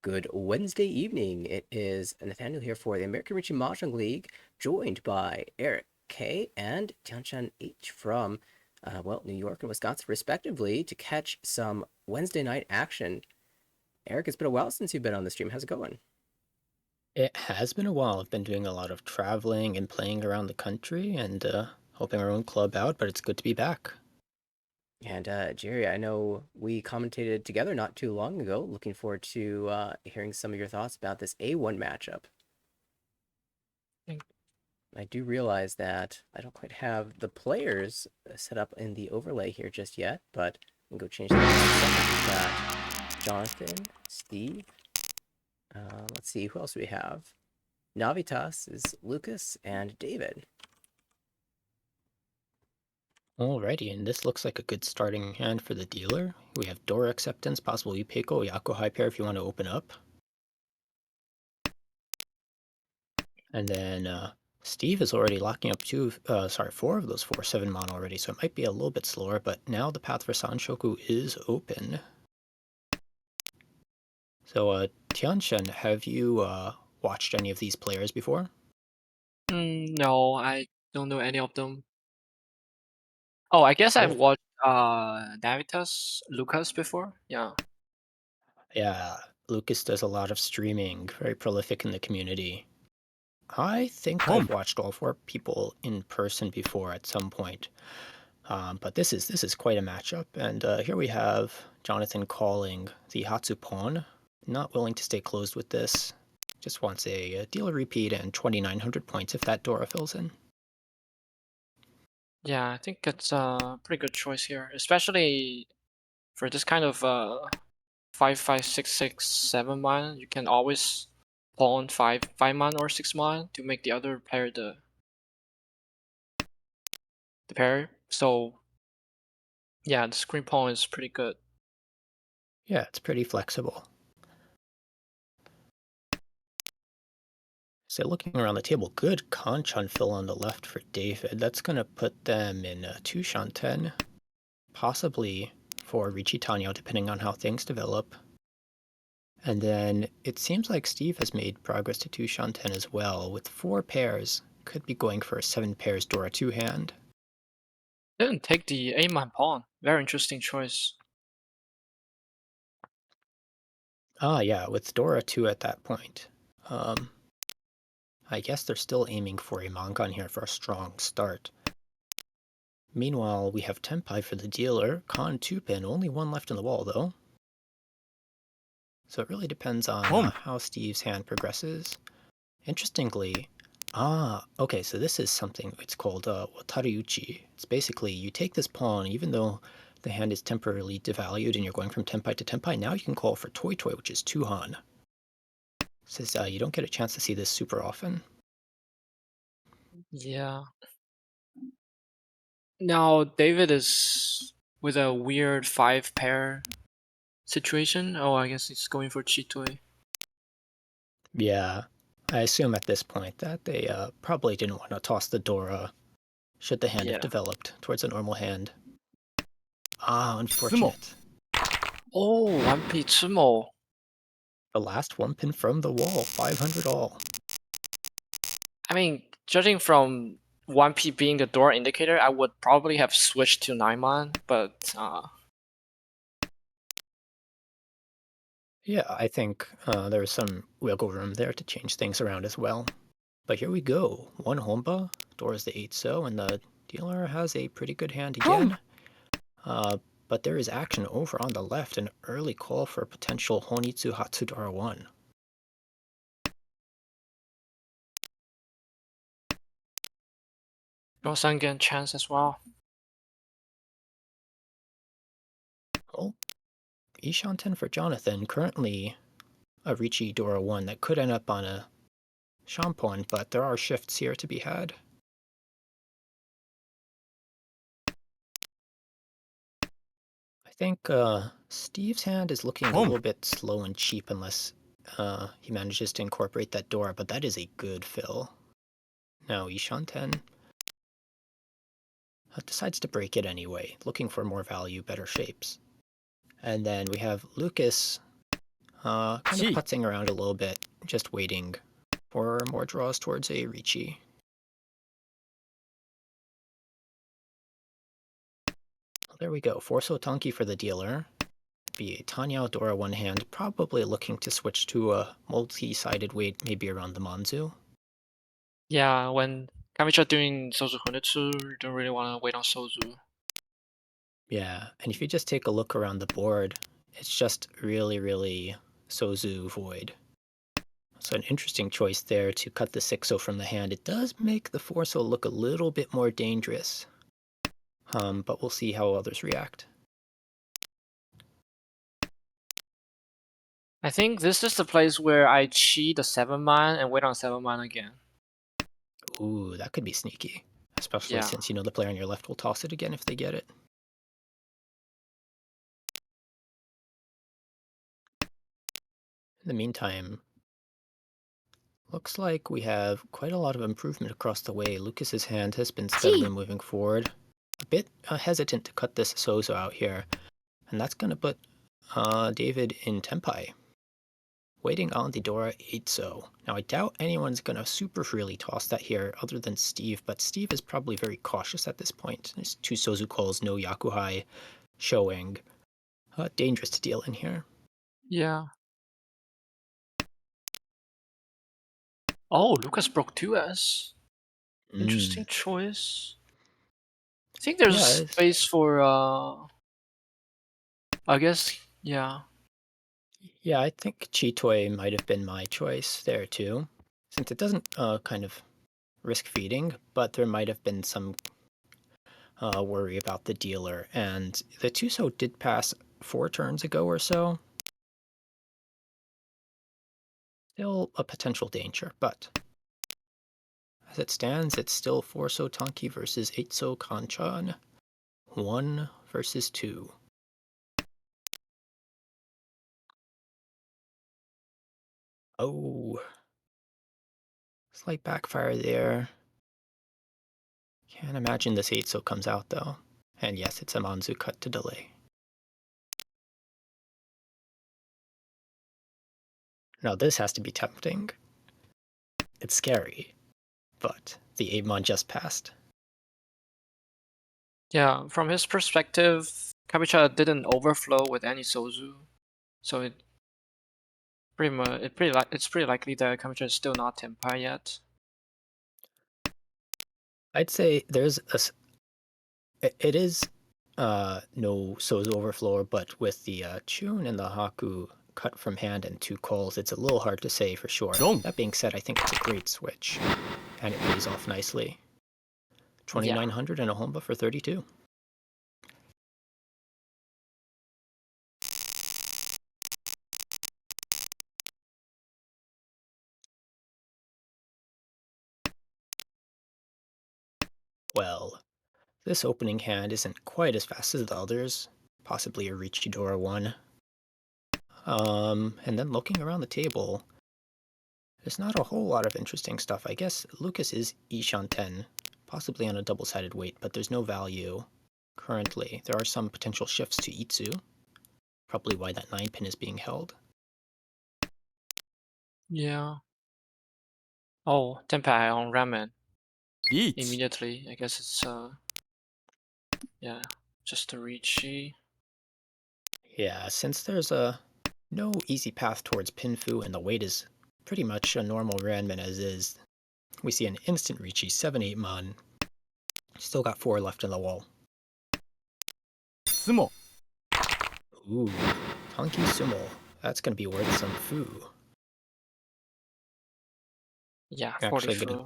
Good Wednesday evening. It is Nathaniel here for the American Richie Mahjong League, joined by Eric K and Tianshan H from, New York and Wisconsin, respectively, to catch some Wednesday night action. Eric, it's been a while since you've been on the stream. How's it going? It has been a while. I've been doing a lot of traveling and playing around the country and helping our own club out, but it's good to be back. And Jerry, I know we commentated together not too long ago. Looking forward to hearing some of your thoughts about this A1 matchup. Thank- I do realize that I don't quite have the players set up in the overlay here just yet, but I'm going to go change that in a second. We've got Jonathan, Steve. Let's see, who else do we have? Navitas is Lucas and David. Alrighty, and this looks like a good starting hand for the dealer. We have door acceptance, possible Ipeiko, Yako high pair if you want to open up. And then Steve is already locking up four of those 4/7 mon already, so it might be a little bit slower, but now the path for Sanshoku is open. So Tianshan, have you watched any of these players before? No, I don't know any of them. Oh, I guess I've Oh, watched Navitas Lucas before. Yeah. yeah, Lucas does a lot of streaming, very prolific in the community. I think I've watched all four people in person before at some point. But this is quite a matchup, and here we have Jonathan calling the Hatsu pawn, not willing to stay closed with this. Just wants a dealer repeat and 2,900 points if that Dora fills in. Yeah, I think it's a pretty good choice here, especially for this kind of 5, 5, 6, 6, 7 mine. You can always pawn 5 mine or 6 mine to make the other pair the pair. So yeah, the screen pawn is pretty good. Yeah, it's pretty flexible. So looking around the table, good Kanchan fill on the left for David. That's going to put them in 2 Shanten, possibly for Richie Tanyo, depending on how things develop. And then it seems like Steve has made progress to 2 Shanten as well, with 4 pairs. Could be going for a 7 pairs Dora 2 hand. Didn't take the A-mine pawn. Very interesting choice. Ah, yeah, with Dora 2 at that point. I guess they're still aiming for a Mangan here for a strong start. Meanwhile, we have Tenpai for the dealer, Khan 2-pin, only one left in the wall though. So it really depends on how Steve's hand progresses. Interestingly, okay, so this is something, it's called Watariuchi. It's basically, you take this pawn, even though the hand is temporarily devalued and you're going from Tenpai to Tenpai, now you can call for Toi Toi, which is 2 Han. Says you don't get a chance to see this super often. Yeah. Now David is with a weird 5 pair situation. Oh, I guess he's going for Chitoi. Yeah, I assume at this point that they probably didn't want to toss the Dora should the hand have Yeah. developed towards a normal hand. Ah, unfortunate. Oh, 1P Tsumo. The last 1-pin from the wall, 500 all. I mean, judging from 1P being the door indicator, I would probably have switched to 9-man, but Yeah, I think there's some wiggle room there to change things around as well. But here we go. 1 Homba, Dora's the 8-so, and the dealer has a pretty good hand again. But there is action over on the left, an early call for a potential Honitsu Hatsudara 1. no Sangen chance as well. Oh, Ishanten for Jonathan, currently a Richie Dora 1 that could end up on a Shampon, but there are shifts here to be had. I think Steve's hand is looking a little bit slow and cheap unless he manages to incorporate that Dora, but that is a good fill. Now Ishanten decides to break it anyway, looking for more value, better shapes. And then we have Lucas Kind of putzing around a little bit, just waiting for more draws towards a Ricci. Well, there we go. Forso Tanki for the dealer. Be a Tanyao Dora one hand, probably looking to switch to a multi-sided weight, maybe around the Manzu. Yeah, when Kamicha doing Sozu Hunetsu, you don't really want to wait on Sozu. Yeah, and if you just take a look around the board, it's just really, really Sozu void. So an interesting choice there to cut the 6-0 from the hand. It does make the 4-0 look a little bit more dangerous, but we'll see how others react. I think this is the place where I cheat the 7-man and wait on 7-man again. Ooh, that could be sneaky, especially Yeah. since you know the player on your left will toss it again if they get it. In the meantime, looks like we have quite a lot of improvement across the way. Lucas's hand has been steadily moving forward. A bit hesitant to cut this Sozo out here, and that's going to put David in Tempai, waiting on the Dora 8-0. Now, I doubt anyone's going to super freely toss that here other than Steve, but Steve is probably very cautious at this point. There's 2 Sozu calls, no Yakuhai showing. Dangerous to deal in here. Yeah. Oh, Lucas broke 2S. Interesting choice. I think there's Yeah, space for, I guess, yeah. Yeah, I think Chitoi might have been my choice there too, since it doesn't kind of risk feeding, but there might have been some worry about the dealer. And the Tuso did pass 4 turns ago or so. Still a potential danger, but as it stands, it's still 4-so Tanki versus 8-so Kanchan. 1 versus 2. Oh, slight backfire there. Can't imagine this 8-so comes out though. And yes, it's a Manzu cut to delay. Now this has to be tempting. It's scary, but the 8-mon just passed. Yeah, from his perspective, Kabicha didn't overflow with any Sozu, so it's pretty likely that Kabicha is still not Tempai yet. I'd say there's it is no Sozu overflow, but with the Chun and the Haku cut from hand and 2 calls, it's a little hard to say for sure. That being said, I think it's a great switch, and it pays off nicely. 2,900 and a Honba for 32. Well, this opening hand isn't quite as fast as the others, possibly a Richidora one. And then looking around the table, there's not a whole lot of interesting stuff. I guess Lucas is Ishan 10, possibly on a double-sided weight, but there's no value currently. There are some potential shifts to Itsu, probably why that 9-pin is being held. Yeah. Oh, Tempai on Ramen. Eat. Immediately, I guess it's yeah, just a Ricci. Yeah, since there's no easy path towards Pinfu and the weight is pretty much a normal Ranman as is, we see an instant Ricci 7-8 mon. Still got 4 left in the wall. Sumo. Ooh, Tanki Sumo. That's gonna be worth some foo. Yeah, Actually 40 gonna, fu.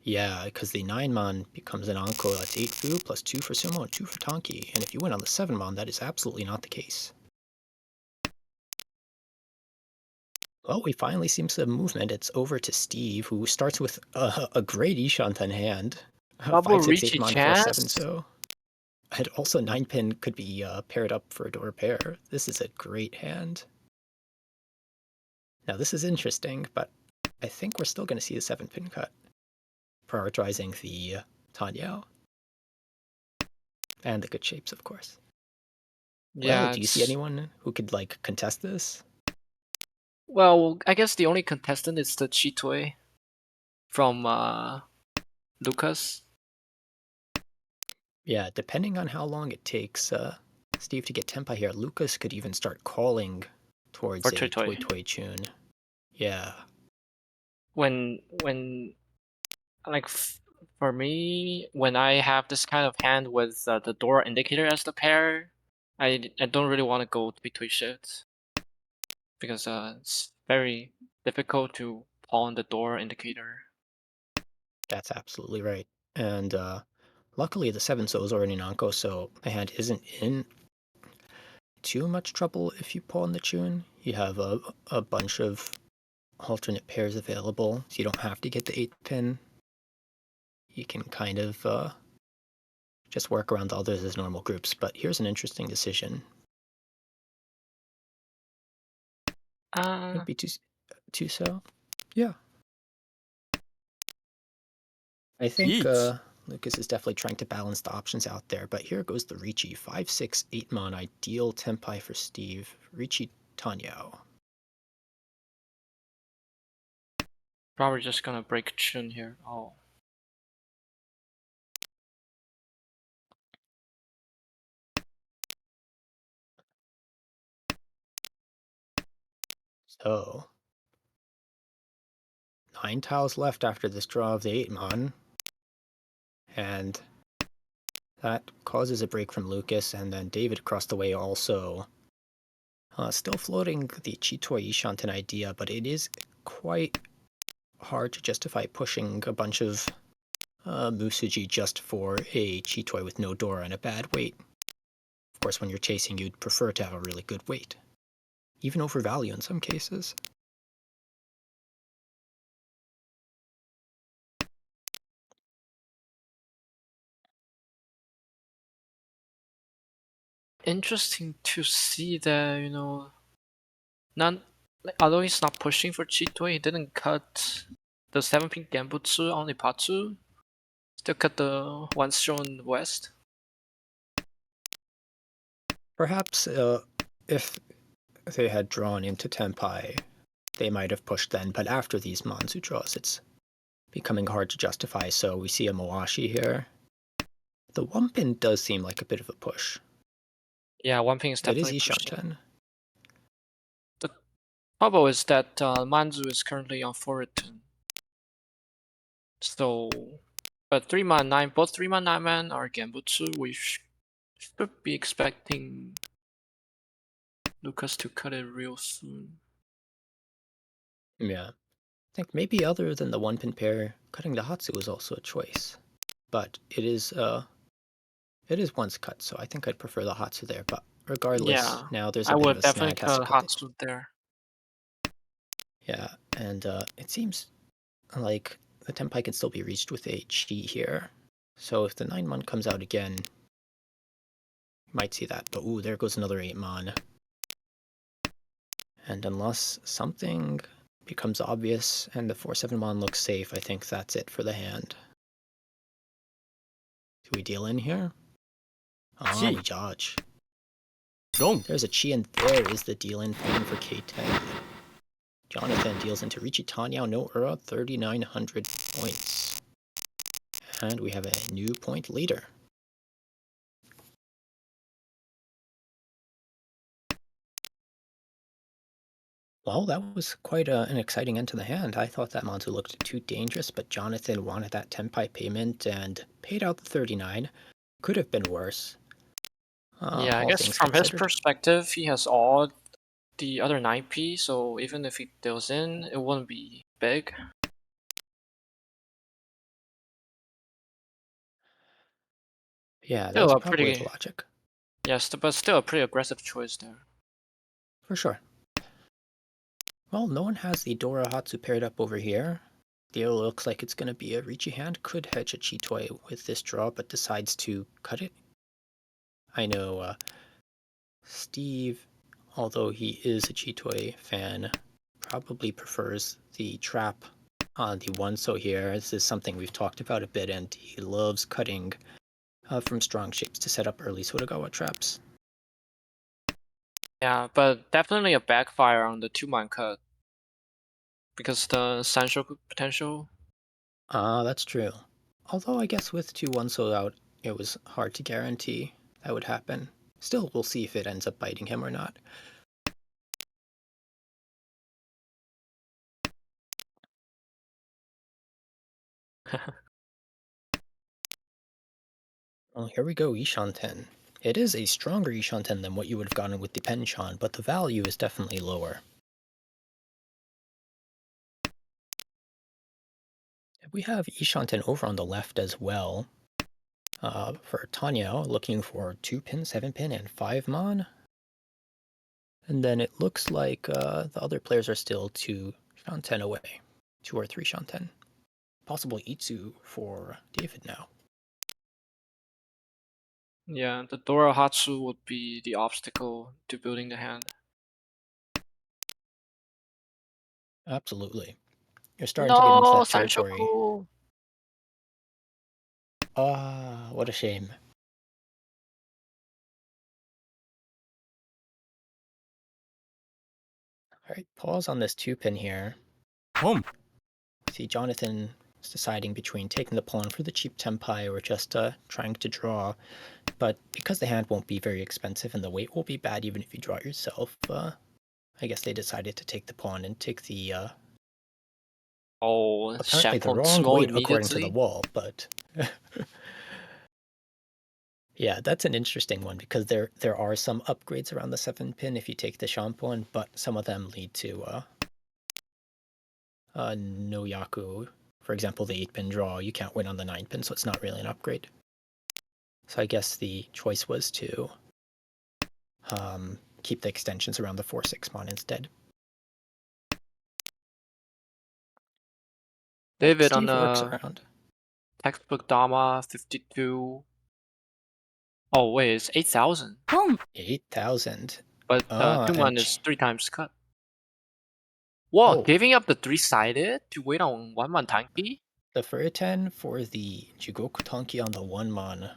yeah, because the 9-mon becomes an Anko. That's 8 foo plus 2 for Sumo and 2 for Tanki. And if you win on the 7-mon, that is absolutely not the case. Well, we finally see some movement. It's over to Steve, who starts with a great Ishanten hand. Double 5, 6, 8 Ricci mon for a 7 chance? so. And also 9-pin could be paired up for a door pair. This is a great hand. Now this is interesting, but I think we're still going to see the 7-pin cut, prioritizing the Tanyao. And the good shapes, of course. Yeah, Well, do you see anyone who could, like, contest this? Well, I guess the only contestant is the Chitoy from Lucas. Yeah, depending on how long it takes Steve to get Tempai here, Lucas could even start calling towards For a Toy Toy. Toy tune. Yeah. When like for me, when I have this kind of hand with the door indicator as the pair, I don't really want to go between shifts because it's very difficult to pawn the door indicator. That's absolutely right. And luckily the 7-so is already Nanko, so the hand isn't in too much trouble if you pawn the tune. You have a bunch of alternate pairs available, so you don't have to get the 8th pin. You can kind of just work around the others as normal groups. But here's an interesting decision. Would it be too so? Yeah. I think Yeet. Lucas is definitely trying to balance the options out there, but here goes the Ricci. 5-6, 8-mon, ideal Tempai for Steve. Ricci Tanyao. Probably just gonna break Chun here. Oh. So, 9 tiles left after this draw of the 8-mon. And that causes a break from Lucas, and then David across the way also still floating the Chitoy Ishanten idea, but it is quite hard to justify pushing a bunch of Musuji just for a Chitoy with no Dora and a bad weight. Of course, when you're chasing, you'd prefer to have a really good weight, even over value in some cases. Interesting to see that, none, although he's not pushing for Chitoy, he didn't cut the 7-pin Genbutsu on Ipatsu. Still cut the ones shown west. Perhaps if they had drawn into Tempai, they might have pushed then, but after these Manzu draws, it's becoming hard to justify, so we see a Moashi here. The 1-pin does seem like a bit of a push. Yeah, 1-pin is That is definitely pushing. Ishanten. The trouble is that Manzu is currently on 4 return. So, but 3-man 9, both 3-man 9-man are Genbutsu. We should be expecting Lucas to cut it real soon. Yeah. I think maybe other than the 1-pin pair, cutting the Hatsu is also a choice. But it is once cut, so I think I'd prefer the Hatsu there. But regardless, Yeah, now there's I a bit of would a definitely snag. Has to cut cut the... Hatsu there. Yeah, and it seems like the Tempai can still be reached with a Chi here. So if the 9-mon comes out again, you might see that. But ooh, there goes another 8-mon. And unless something becomes obvious and the 4-7-mon looks safe, I think that's it for the hand. Do we deal in here? Ah, we dodge. Wrong. There's a Chi, and there is the deal-in point for K10. Jonathan deals into Ricci Tanyao no Ura, 3,900 points. And we have a new point leader. Well, that was quite an exciting end to the hand. I thought that Manzu looked too dangerous, but Jonathan wanted that Tempai payment and paid out the 39. Could have been worse. Yeah, I All guess things from his considered. perspective, he has all the other 9p, so even if he deals in, it wouldn't be big. Yeah, Still that's a probably pretty, the logic. yes, but still a pretty aggressive choice there. For sure. Well, no one has the Dora Hatsu paired up over here. Deal looks like it's going to be a Ricci hand. Could hedge a Chitoy with this draw, but decides to cut it. I know Steve, although he is a Chitoy fan, probably prefers the trap on the 1-so here. This is something we've talked about a bit, and he loves cutting from strong shapes to set up early Sotogawa traps. Yeah, but definitely a backfire on the 2-man cut. because the Sancho potential. That's true. Although I guess with 2-1 sold out, it was hard to guarantee that would happen. Still, we'll see if it ends up biting him or not. Well, here we go, Ishanten. It is a stronger Ishanten than what you would have gotten with the Penchant, but the value is definitely lower. We have Ishanten over on the left as well. For Tanya, looking for 2-pin, 7-pin, and 5-mon. And then it looks like the other players are still 2 Shanten away. 2 or 3 Shanten. Possible Itsu for David now. Yeah, the Dora Hatsu would be the obstacle to building the hand. Absolutely. You're starting to get into No, that territory. Sanchoku. Ah, what a shame. Alright, pause on this 2-pin here. See, Jonathan is deciding between taking the pawn for the cheap Tenpai or just trying to draw. But because the hand won't be very expensive and the weight will be bad even if you draw it yourself, I guess they decided to take the pawn and take the Oh, apparently the Champon wrong small weight according to the immediately. wall, but yeah, that's an interesting one because there are some upgrades around the 7-pin if you take the Champon, but some of them lead to no Yaku. For example, the 8-pin draw, you can't win on the 9-pin, so it's not really an upgrade. So I guess the choice was to keep the extensions around the 4-6 mon instead. David on Steve works the around. textbook Dama 52. Oh wait, it's 8,000. 8,000. But 2-mon And is 3 times cut. Whoa, oh, giving up the 3-sided to wait on 1-mon Tanki? the Furiten for the Jugoku Tanki on the 1-mon.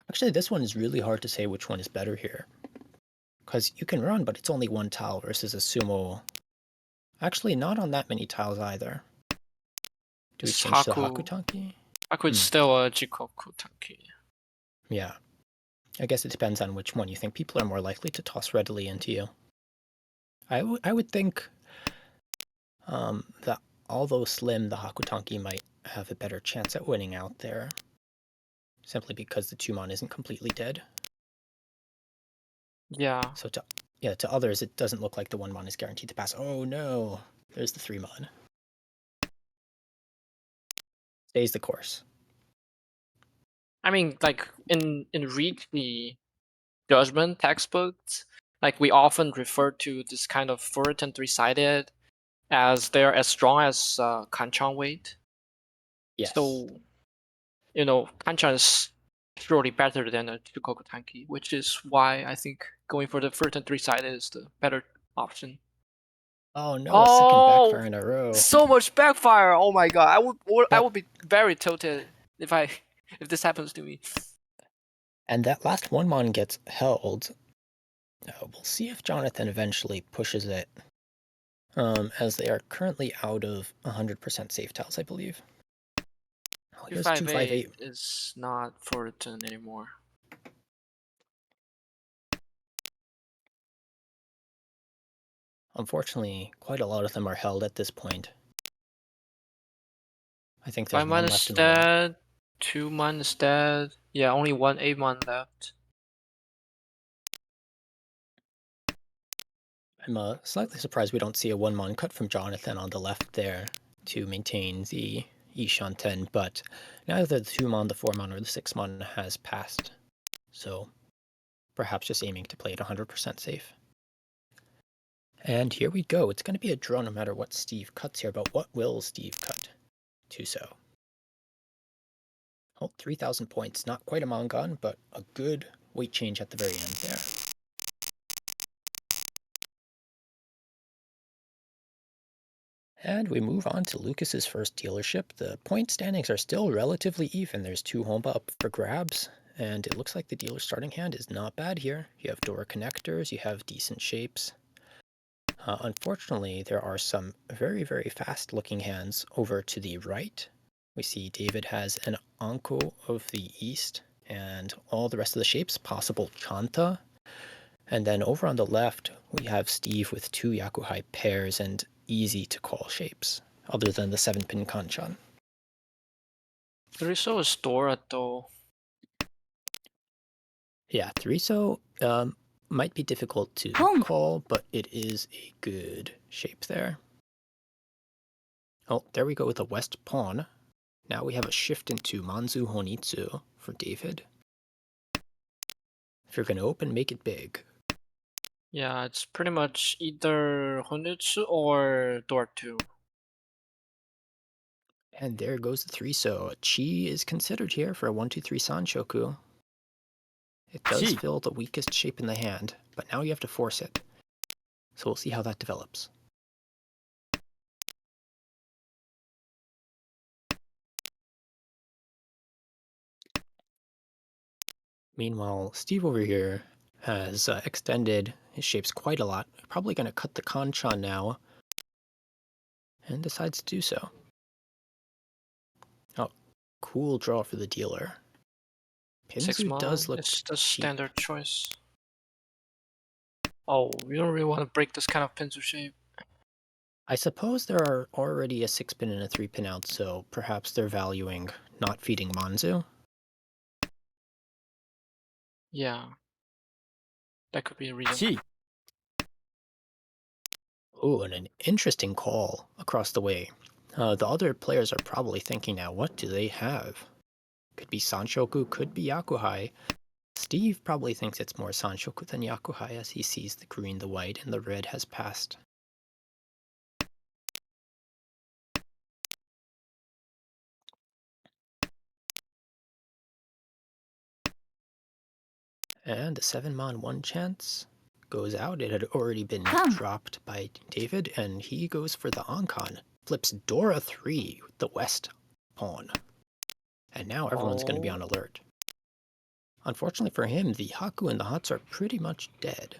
Actually, this one is really hard to say which one is better here. Because you can run, but it's only 1 tile versus a sumo. Actually, not on that many tiles either. Do we It's change to the Haku. Hakutanki? Haku is still a Jikoku Tanki. Yeah. I guess it depends on which one you think people are more likely to toss readily into you. I would think that although slim, the Hakutanki might have a better chance at winning out there. Simply because the 2-mon isn't completely dead. Yeah. So to others, it doesn't look like the 1-mon is guaranteed to pass. Oh no, there's the 3-mon. Stays the course. I mean, like in read the judgment textbooks, like we often refer to this kind of Furitan 3-sided as they're as strong as Kanchan weight. Yes. So, Kanchan is surely better than a Chukoku Tanki, which is why I think going for the Furitan 3-sided is the better option. Oh no, a second backfire in a row. So much backfire! Oh my god, I But- would be very tilted if this happens to me. And that last 1-mon gets held. We'll see if Jonathan eventually pushes it. As they are currently out of 100% safe tiles, I believe. Oh, here's 258 258. is not Furitan anymore. Unfortunately, quite a lot of them are held at this point. I think there's 5-mon one is left in the wall. dead. 2-mon is dead. Yeah, only one 8-mon left. I'm slightly surprised we don't see a 1-mon cut from Jonathan on the left there to maintain the Ishanten, but neither the 2-mon, the 4-mon, or the 6-mon has passed. So perhaps just aiming to play it 100% safe. And here we go. It's going to be a draw no matter what Steve cuts here, but what will Steve cut? Tuso. Oh, 3,000 points. Not quite a Mongon, but a good weight change at the very end there. And we move on to Lucas's first dealership. The point standings are still relatively even. There's 2 Homba up for grabs, and it looks like the dealer's starting hand is not bad here. You have door connectors, you have decent shapes. Unfortunately, there are some very, very fast-looking hands over to the right. We see David has an Anko of the east and all the rest of the shapes, possible Chanta. And then over on the left, we have Steve with 2 Yakuhai pairs and easy-to-call shapes, other than the 7-pin Kanchan. Riso is Dora though. Yeah, 3-so might be difficult to call, but it is a good shape there. Oh, there we go with a west pawn. Now we have a shift into Manzu Honitsu for David. If you're going to open, make it big. Yeah, it's pretty much either Honitsu or Dora 2. And there goes the 3-so. Chi is considered here for a 1-2-3 Sanshoku. It does fill the weakest shape in the hand, but now you have to force it. So we'll see how that develops. Meanwhile, Steve over here has extended his shapes quite a lot. Probably going to cut the Kanchan now, and decides to do so. Oh, cool draw for the dealer. 6 Pinzu mana, does look it's the cheap. standard choice. Oh, we don't really want to break this kind of Pinzu shape. I suppose there are already a 6-pin and a 3-pin out, so perhaps they're valuing not feeding Manzu. Yeah. That could be a reason. Oh, and an interesting call across the way. The other players are probably thinking now, what do they have? Could be Sanshoku, could be Yakuhai. Steve probably thinks it's more Sanshoku than Yakuhai as he sees the green, the white, and the red has passed. And the 7-mon 1 chance goes out. It had already been dropped by David, and he goes for the Ankon. Flips Dora 3 with the west pawn. And now everyone's going to be on alert. Unfortunately for him, the Haku and the Hats are pretty much dead.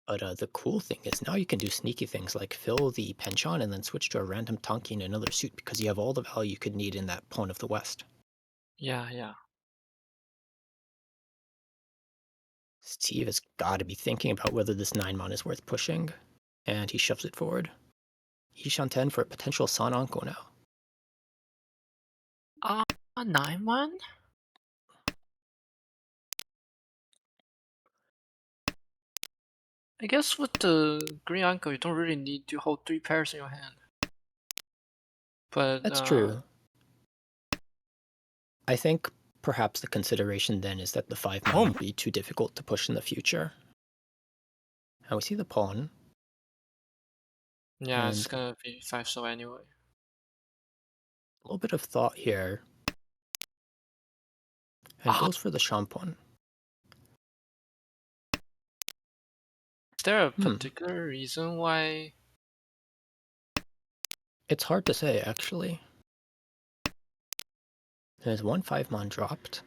But the cool thing is now you can do sneaky things like fill the Penchant and then switch to a random Tanki in another suit because you have all the value you could need in that pawn of the west. Yeah, yeah. Steve has got to be thinking about whether this 9-mon is worth pushing, and he shoves it forward. Ishan 10 for a potential San Anko now. 9-1? I guess with the green Anko, you don't really need to hold 3 pairs in your hand. But That's true. I think perhaps the consideration then is that the 5-mon will be too difficult to push in the future. And we see the pawn. Yeah, it's And gonna be 5-so anyway. a little bit of thought here. And goes for the Shampon. Is there a particular reason why? It's hard to say, actually. There's 1 5-mon dropped.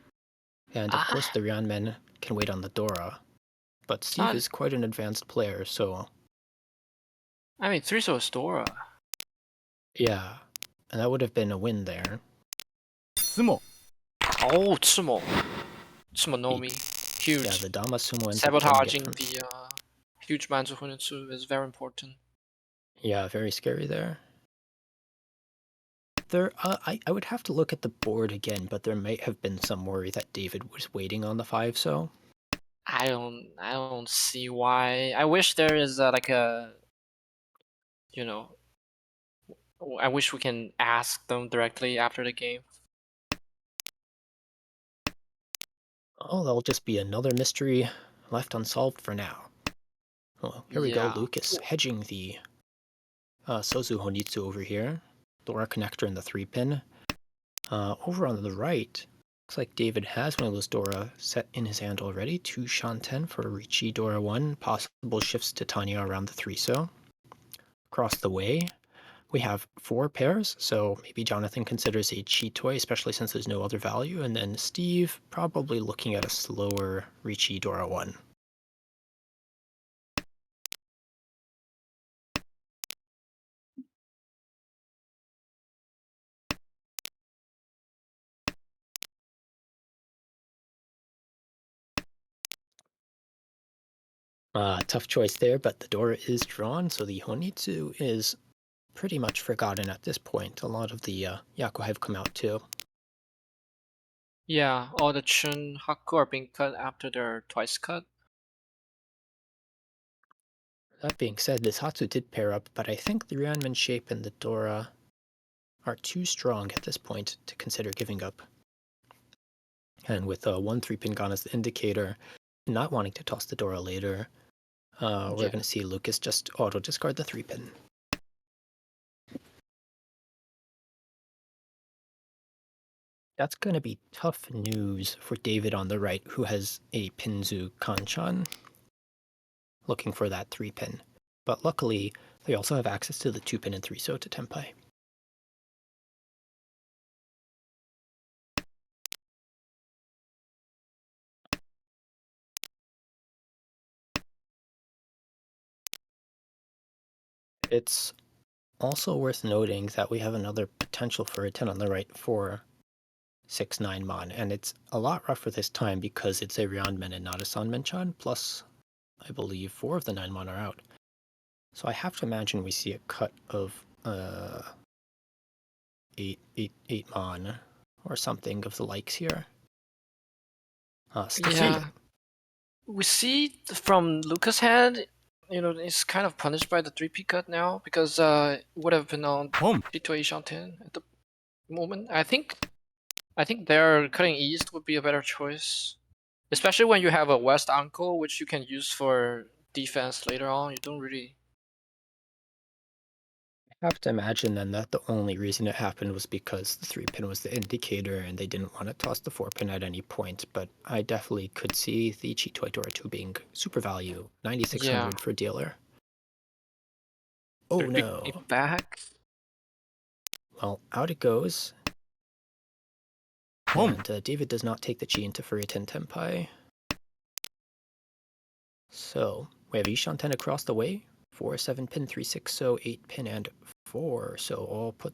And of course the Ryanmen can wait on the Dora. But Steve is quite an advanced player, so... I mean, 3-so is Dora. Yeah, and that would have been a win there. Sumo. Oh, Sumo. Sumo no Mi. Huge. Yeah, the Dama Sumo ends Sabotaging up the huge Manzu Hunitsu is very important. Yeah, very scary there. I would have to look at the board again, but there might have been some worry that David was waiting on the 5-so. I don't see why. I wish there is like a, you know, I wish we can ask them directly after the game. Oh, that'll just be another mystery left unsolved for now. Well, here we go, Lucas hedging the Sozu Honitsu over here. Dora connector in the 3-pin. Over on the right, looks like David has one of those Dora set in his hand already. 2 Shan 10 for Richi Dora 1. Possible shifts to Tanya around the 3-so. Across the way, we have 4 pairs, so maybe Jonathan considers a cheat toy, especially since there's no other value. And then Steve probably looking at a slower Richi Dora 1. Tough choice there, but the door is drawn, so the Honitsu is pretty much forgotten at this point. A lot of the Yaku have come out too. Yeah, all the Chun Haku are being cut after they're twice cut. That being said, this Hatsu did pair up, but I think the Ryanman shape and the Dora are too strong at this point to consider giving up. And with 1 3-pin gone as the indicator, not wanting to toss the Dora later, we're Yeah. going to see Lucas just auto discard the 3-pin. That's going to be tough news for David on the right, who has a Pinzu Kanchan looking for that 3-pin. But luckily, they also have access to the 2-pin and 3-so to Tenpai. It's also worth noting that we have another potential for a 10 on the right for 6-9 Mon, and it's a lot rougher this time because it's a Ryanman and not a Sanmenchan, plus I believe 4 of the 9 Mon are out. So I have to imagine we see a cut of 8 Mon or something of the likes here. Steve. Yeah. We see from Lucas' hand, it's kind of punished by the 3P cut now because it would have been on situation 10 at the moment. I think their cutting east would be a better choice, especially when you have a west ankle which you can use for defense later on. You don't really. I have to imagine then that the only reason it happened was because the 3-pin was the indicator and they didn't want to toss the 4-pin at any point, but I definitely could see the Chitoi Dora 2 being super value, 9600 for dealer. Oh no. Back. Well, out it goes. And David does not take the chi into Furiten Tenpai. So we have Ishanten across the way. 4, 7-pin, 3, 6, so 8-pin, and 4. So I'll put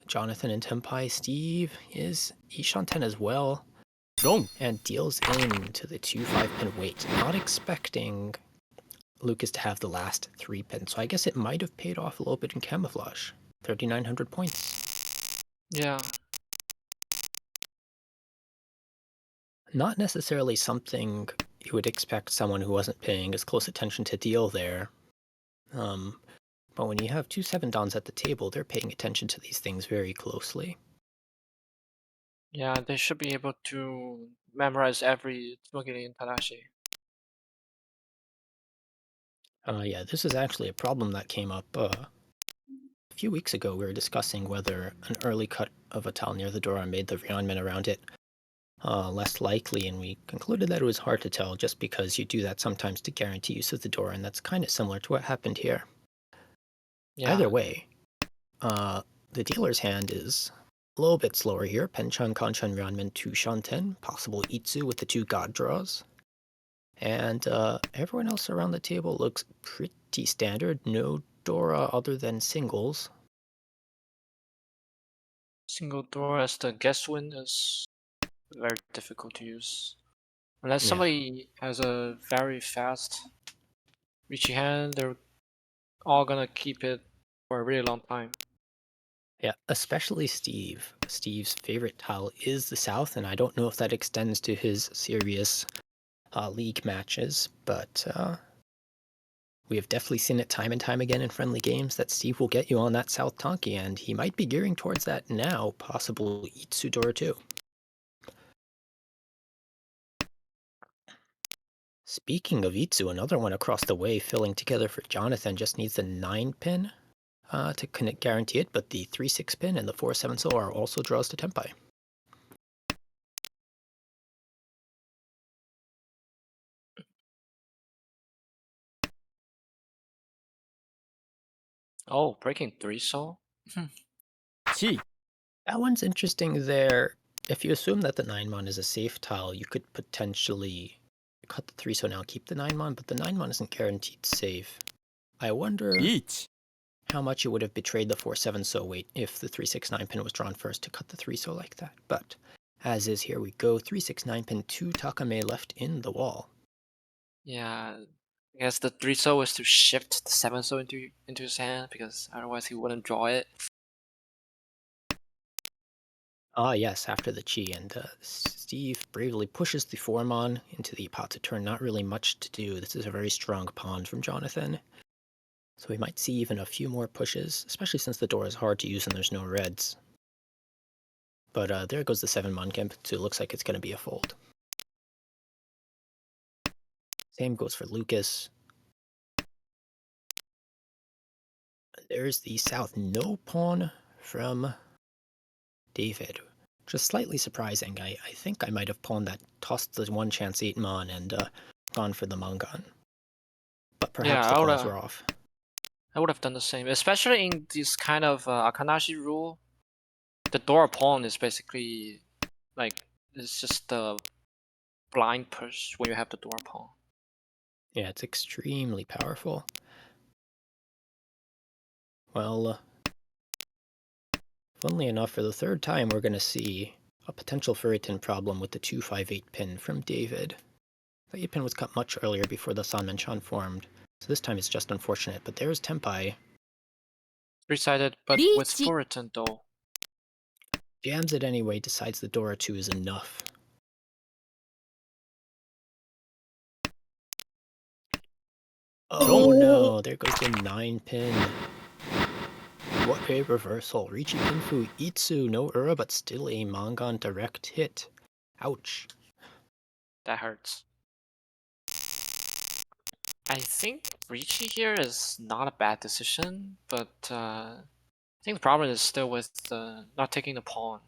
Jonathan and Tenpai. Steve is Ishanten as well. And deals into the 2 5-pin weight. Not expecting Lucas to have the last 3-pin. So I guess it might have paid off a little bit in camouflage. 3,900 points. Yeah. Not necessarily something you would expect someone who wasn't paying as close attention to deal there. But when you have 2 7-dans at the table, they're paying attention to these things very closely. Yeah, they should be able to memorize every Tsumogiri and Tadashi. Yeah, this is actually a problem that came up a few weeks ago. We were discussing whether an early cut of a tile near the Dora made the Ryanmen around it less likely, and we concluded that it was hard to tell just because you do that sometimes to guarantee use of the Dora, and that's kind of similar to what happened here. Yeah. Either way, the dealer's hand is a little bit slower here. Penchun, Kanchan, Ryanmen, 2 Shanten, possible Itsu with the 2 God draws. And everyone else around the table looks pretty standard. No Dora other than singles. Single door as the guest win is very difficult to use. Unless Yeah. somebody has a very fast reachy hand, they're all gonna keep it for a really long time. Yeah, especially Steve. Steve's favorite tile is the South, and I don't know if that extends to his serious league matches, but we have definitely seen it time and time again in friendly games that Steve will get you on that South Tonki, and he might be gearing towards that now, possible Itsudora too. Speaking of Itsu, another one across the way filling together for Jonathan just needs the 9-pin to guarantee it, but the 3-6 pin and the 4-7 so are also draws to Tenpai. Oh, breaking 3 soul? That one's interesting there. If you assume that the 9-mon is a safe tile, you could potentially cut the 3 so now keep the 9-mon, but the 9-mon isn't guaranteed safe. I wonder how much it would have betrayed the 4-7 so weight if the 3-6-9 pin was drawn first to cut the 3 so like that. But as is, here we go. 3-6-9 pin, 2 Takame left in the wall. Yeah, I guess the 3-so is to shift the 7-so into his hand, because otherwise he wouldn't draw it. Ah, yes, after the chi, and Steve bravely pushes the Foreman into the pot to turn. Not really much to do. This is a very strong pawn from Jonathan. So we might see even a few more pushes, especially since the door is hard to use and there's no reds. But there goes the 7-man Kemp, so it looks like it's going to be a fold. Same goes for Lucas. There's the south no pawn from David. Just slightly surprising. I think I might have pawned that, tossed the one chance 8-man and gone for the Mangan. But perhaps Yeah, the calls were off. I would have done the same, especially in this kind of Akanashi rule. The door pawn is basically like, it's just the blind push when you have the door pawn. Yeah, it's extremely powerful. Well, funnily enough, for the third time, we're going to see a potential Furitin problem with the 2-5-8 pin from David. The 8 pin was cut much earlier before the Sanmenchan formed, so this time it's just unfortunate. But there's Tempai. 3-sided, but with Reach. Furiton though. Jams it anyway, decides the Dora 2 is enough. Oh no, there goes the 9 pin. What a reversal. Riichi Pinfu Itsu, no Ura, but still a Mangan direct hit. Ouch. That hurts. I think Riichi here is not a bad decision, but I think the problem is still with not taking the pawn.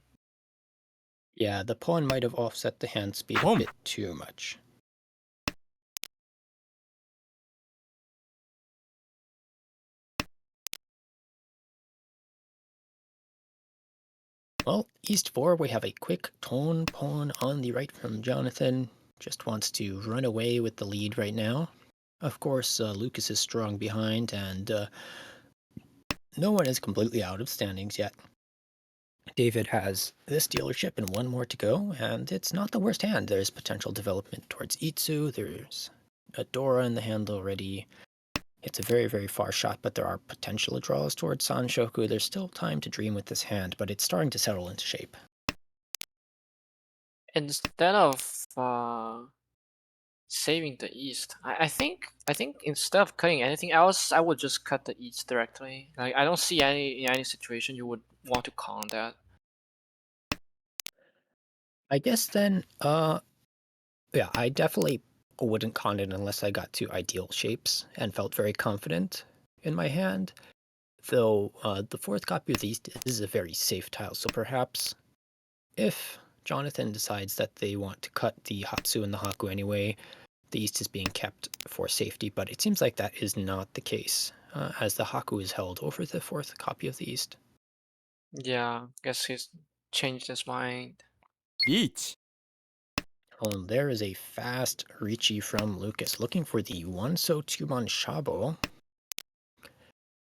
Yeah, the pawn might have offset the hand speed a bit too much. Well, East 4, we have a quick tone pawn on the right from Jonathan. Just wants to run away with the lead right now. Of course, Lucas is strong behind, and no one is completely out of standings yet. David has this dealership and one more to go, and it's not the worst hand. There's potential development towards Itsu. There's a Dora in the hand already. It's a very, very far shot, but there are potential draws towards Sanshoku. There's still time to dream with this hand, but it's starting to settle into shape. Instead of saving the east, I think instead of cutting anything else, I would just cut the east directly. Like, I don't see any situation you would want to con that. I guess then, yeah, I definitely wouldn't con it unless I got to ideal shapes and felt very confident in my hand. Though the fourth copy of the East is a very safe tile, so perhaps if Jonathan decides that they want to cut the Hatsu and the Haku anyway, the East is being kept for safety, but it seems like that is not the case, as the Haku is held over the fourth copy of the East. Yeah, guess he's changed his mind. Reach. There is a fast Riichi from Lucas looking for the 1-so 2-man Shabo.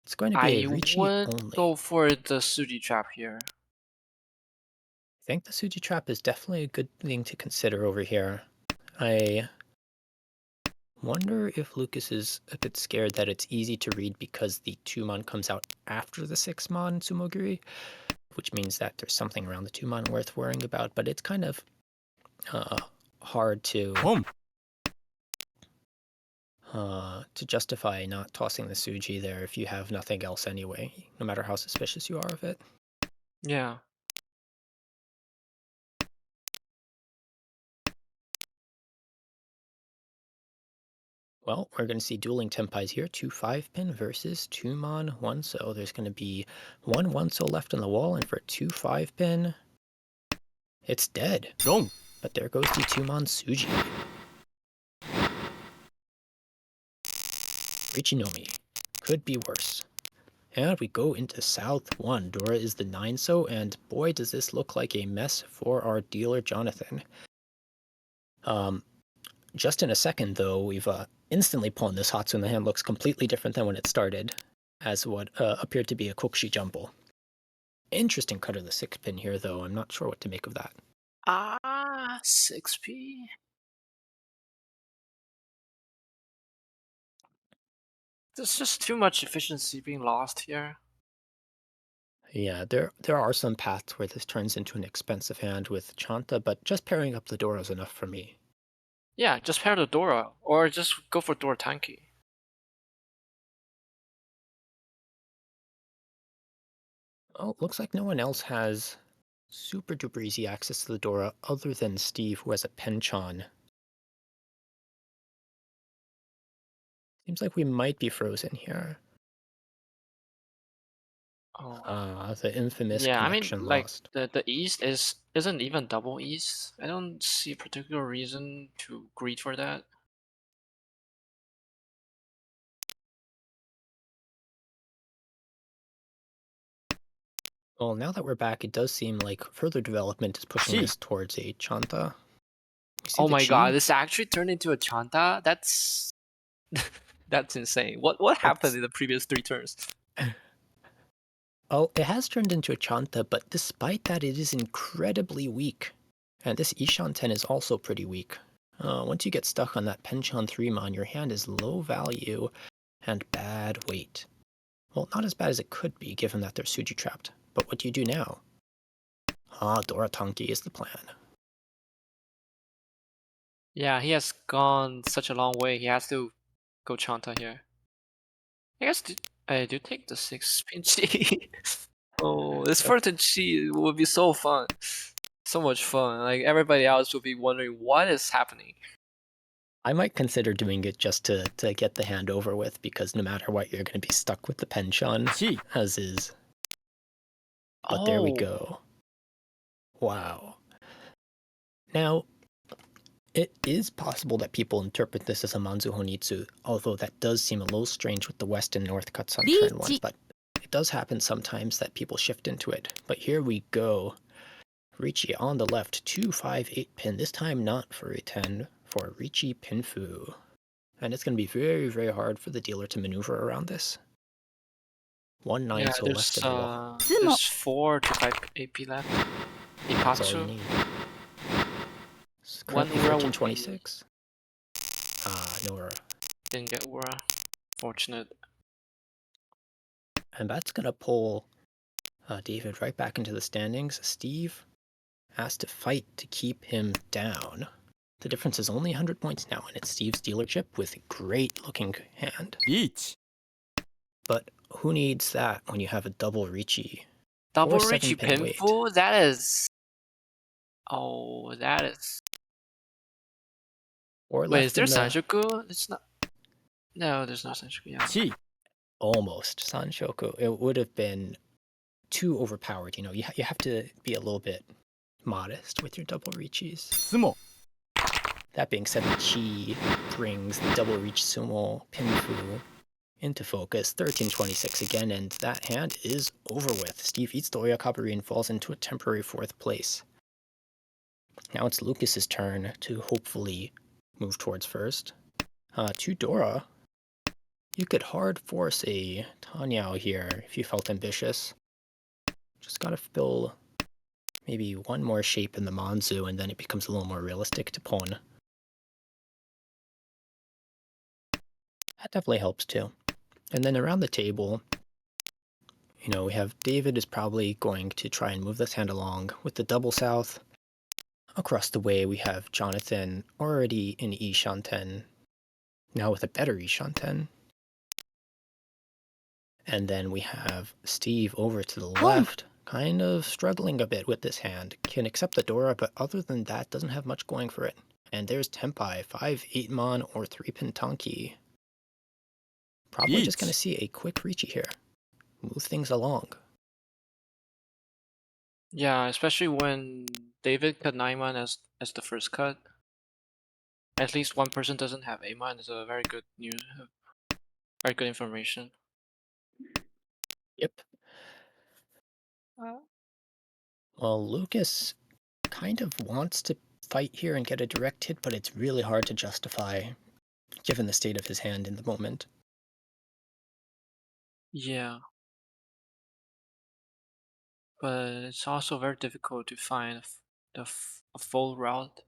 It's going to be a I Riichi would only. go for the Suji trap here. I think the Suji trap is definitely a good thing to consider over here. I wonder if Lucas is a bit scared that it's easy to read because the 2-man comes out after the 6-man Tsumogiri, which means that there's something around the 2-man worth worrying about, but it's kind of hard to justify not tossing the Suji there if you have nothing else anyway, no matter how suspicious you are of it. Yeah. Well, we're going to see dueling Tempais here. 2 5-pin versus 2-man 1-so. There's going to be 1 1-so left on the wall, and for 2 5-pin, it's dead. Wrong. But there goes the 2-man Suji. Richinomi. Could be worse. And we go into South 1. Dora is the 9-so, and boy does this look like a mess for our dealer, Jonathan. Just in a second, though, we've instantly pawned this Hatsu, and the hand looks completely different than when it started, as what appeared to be a Kokshi jumble. Interesting cut of the 6-pin here, though. I'm not sure what to make of that. 6p. There's just too much efficiency being lost here. Yeah, there are some paths where this turns into an expensive hand with Chanta, but just pairing up the Dora is enough for me. Yeah, just pair the Dora, or just go for Dora Tanki. Oh, looks like no one else has super duper easy access to the Dora other than Steve, who has a penchant. Seems like we might be frozen here. Oh. The infamous Yeah, I mean, connection like lost. the east isn't even double east. I don't see a particular reason to greed for that. Well, now that we're back, it does seem like further development is pushing this towards a Chanta. We see Oh the my god, Chi. this actually turned into a Chanta? That's that's insane. What happened It's in the previous 3 turns? Oh, it has turned into a Chanta, but despite that, it is incredibly weak. And this Ishan-10 is also pretty weak. Once you get stuck on that Penchant 3 mon, your hand is low value and bad weight. Well, not as bad as it could be, given that they're Suji trapped. But what do you do now? Dora Tanki is the plan. Yeah, he has gone such a long way. He has to go Chanta here. I guess I do take the 6-pin Chi. Oh, this 14 Chi would be so fun. So much fun. Like everybody else would be wondering what is happening. I might consider doing it just to get the hand over with, because no matter what, you're going to be stuck with the Penchant, as is. But there we Oh, go. Wow. Now, it is possible that people interpret this as a Manzu Honitsu, although that does seem a little strange with the west and north cuts on turn 1, but it does happen sometimes that people shift into it. But here we go. Ricci on the left, 2-5-8 pin, this time not for a 10, for Ricci Pinfu. And it's going to be very, very hard for the dealer to maneuver around this. 1-9 yeah, so left to draw. there's 4 to 5 AP left. That's all you Ipatsu. need. It's One currently Ura would be 1326. No Ura. didn't get Ura. Fortunate. And that's going to pull David right back into the standings. Steve has to fight to keep him down. The difference is only 100 points now, and it's Steve's dealership with a great looking hand. But who needs that when you have a double Ricci? Double 4-7 Richie pin weight. Pinful? That is. Oh, that is. Or Wait, is left there in the Sanshoku? It's not. No, there's no Sanshoku. Yeah. almost Sanshoku. It would have been too overpowered. You know, you have to be a little bit modest with your double Riccis. That being said, the Chi brings the double reach sumo Pinfu into focus. 1326 again, and that hand is over with. Steve eats the Oyakabari and falls into a temporary 4th place. Now it's Lucas's turn to hopefully move towards first. To Dora, you could hard force a Tanyao here if you felt ambitious. Just gotta fill maybe one more shape in the Manzu, and then it becomes a little more realistic to Pon. That definitely helps too. And then around the table, you know, we have David is probably going to try and move this hand along with the double south. Across the way, we have Jonathan already in Ishan-10, now with a better Ishan-10. And then we have Steve over to the left, kind of struggling a bit with this hand. Can accept the Dora, but other than that, doesn't have much going for it. And there's Tempai, 5-8 mon or 3-pin Tanki. Probably just going to see a quick Ricci here. Move things along. Yeah, especially when David cut 9-man as the first cut. At least one person doesn't have 8-man is a very good news, very good information. Yep. Well, Lucas kind of wants to fight here and get a direct hit, but it's really hard to justify given the state of his hand in the moment. Yeah. But it's also very difficult to find a full route